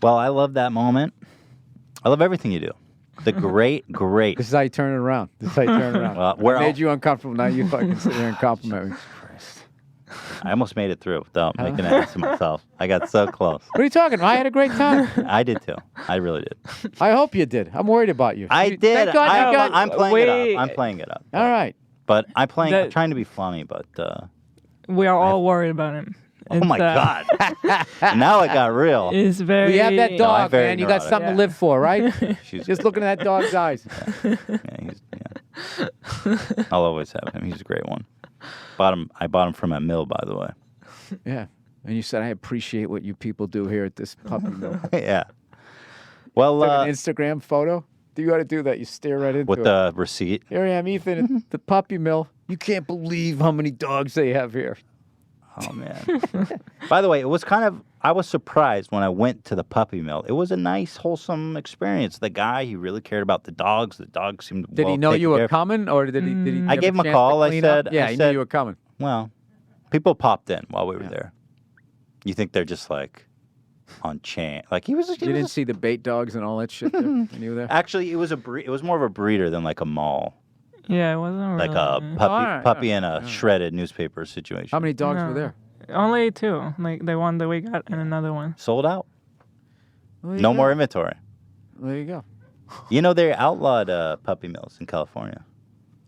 Well, I love that moment. I love everything you do. The great. This is how you turn it around. I made you uncomfortable. Now you fucking sit here and compliment me. Christ. I almost made it through without making an ass of myself. I got so close. What are you talking about? I had a great time. I did too. I really did. I hope you did. I'm worried about you. I did. I'm playing it up. I'm playing it up. All right. But I'm trying to be funny, but... we are all worried about him. Oh my God! Now it got real. It's very. You have that dog, man. You got something to live for, right? Just looking at that dog's eyes. I'll always have him. He's a great one. I bought him from a mill, by the way. Yeah, and you said I appreciate what you people do here at this puppy mill. Yeah. Well, an Instagram photo. You got to do that. You stare right into it with the receipt. Here I am, Ethan, at the puppy mill. You can't believe how many dogs they have here. Oh, man. By the way, it was I was surprised when I went to the puppy mill. It was a nice, wholesome experience. The guy, he really cared about the dogs. The dogs seemed Did he know you were coming, or did he I gave him a call. I said, he knew you were coming. Well, people popped in while we were there. You think they're just like on chain? Like you didn't see the bait dogs and all that shit there when you were there? Actually, it was more of a breeder than like a mall. Yeah, it wasn't really. Like a puppy in a shredded newspaper situation. How many dogs were there? Only 2. Like the one that we got and another one. Sold out. No more inventory. There you go. They outlawed puppy mills in California.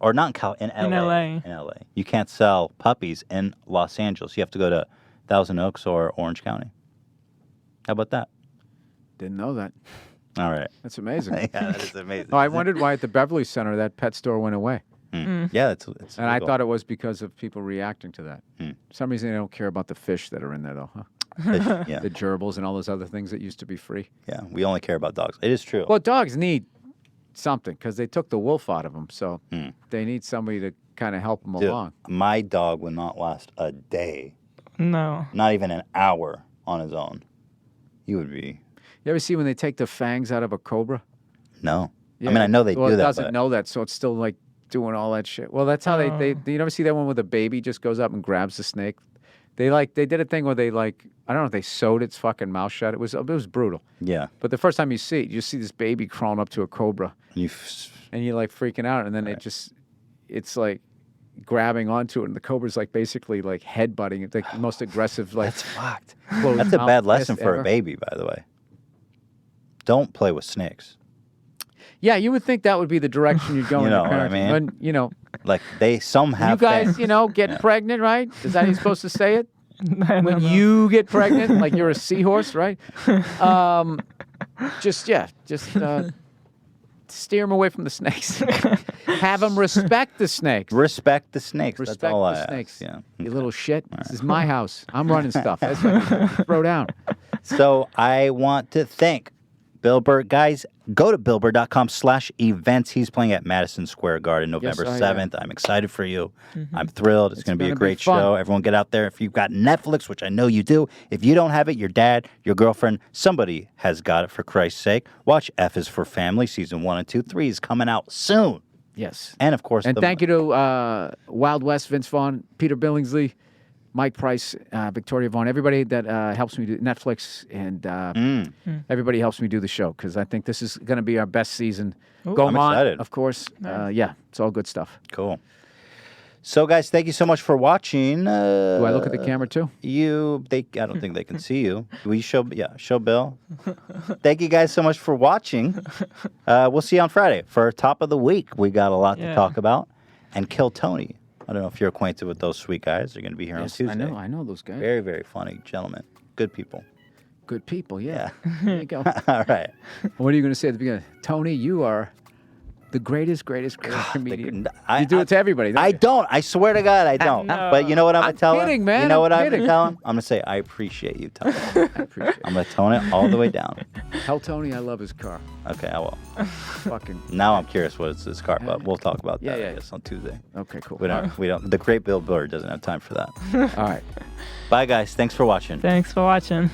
Or not in LA. In LA. In LA. You can't sell puppies in Los Angeles. You have to go to Thousand Oaks or Orange County. How about that? Didn't know that. All right. That's amazing. Yeah, that is amazing. Oh, I wondered why at the Beverly Center that pet store went away. Yeah, it's And I thought it was because of people reacting to that. Hmm. For some reason, they don't care about the fish that are in there, though, huh? Yeah. The gerbils and all those other things that used to be free. Yeah, we only care about dogs. It is true. Well, dogs need something because they took the wolf out of them, so they need somebody to kind of help them Dude, along. my dog would not last a day, No. not even an hour on his own. He would be... You ever see when they take the fangs out of a cobra? No. Yeah. I mean, I know they well, do it that, doesn't but... know that, so it's still like doing all that shit. Well, that's how they you never see that one where the baby just goes up and grabs the snake? They did a thing where they I don't know if they sewed its fucking mouth shut. It was brutal. Yeah. But the first time you see it, you see this baby crawling up to a cobra. And you're like freaking out, and then it's like grabbing onto it, and the cobra's like basically like headbutting it, like the most aggressive, like That's fucked. That's a bad lesson for a baby, by the way. Don't play with snakes. Yeah, you would think that would be the direction you'd go You in know what I parenting. mean? When, Like some have you guys, fangs. get pregnant, right? Is that how you're supposed to say it? I When don't know. you get pregnant, like you're a seahorse, right? Steer them away from the snakes. Have them respect the snakes. Respect the snakes. Respect That's all I the ask. snakes. Yeah. You little shit. This is my house. I'm running stuff. That's what you throw down. So I want to thank Bill Burr. Guys, go to billburr.com/events. He's playing at Madison Square Garden November Yes, I am. 7th. I'm excited for you. I'm thrilled. It's going to be a gonna be great fun. show. Everyone get out there. If you've got Netflix, which I know you do, if you don't have it, your dad, your girlfriend, somebody has got it, for Christ's sake. Watch F is for Family, season 1 and 2. 3 is coming out soon. Yes. And, of course, And thank you to Wild West, Vince Vaughn, Peter Billingsley, Mike Price, Victoria Vaughn, everybody that helps me do Netflix, and everybody helps me do the show, because I think this is going to be our best season. Ooh. I'm excited. Of course. Yeah, it's all good stuff. Cool. So, guys, thank you so much for watching. Do I look at the camera too? I don't think they can see you. We show Bill. Thank you guys so much for watching. We'll see you on Friday for Top of the Week. We got a lot to talk about. And Kill Tony. I don't know if you're acquainted with those sweet guys. They're going to be here on Tuesday. I know those guys. Very, very funny gentlemen. Good people. Good people, yeah. There you go. All right. What are you going to say at the beginning? Tony, you are the greatest comedian. I You do it to everybody, don't I you? don't. I swear to God, I don't. No. But you know what I'm going to tell him? kidding, man. You know I'm what I'm going kidding. to tell him? I'm going to say, I appreciate you, Tony. I appreciate it. I'm going to tone it all the way down. Tell Tony I love his car. Okay, I will. Fucking. Now I'm curious what it's this car, but we'll talk about that, Yeah. I guess, on Tuesday. Okay, cool. We don't. The great Bill Burr doesn't have time for that. All right. Bye, guys. Thanks for watching. Thanks for watching.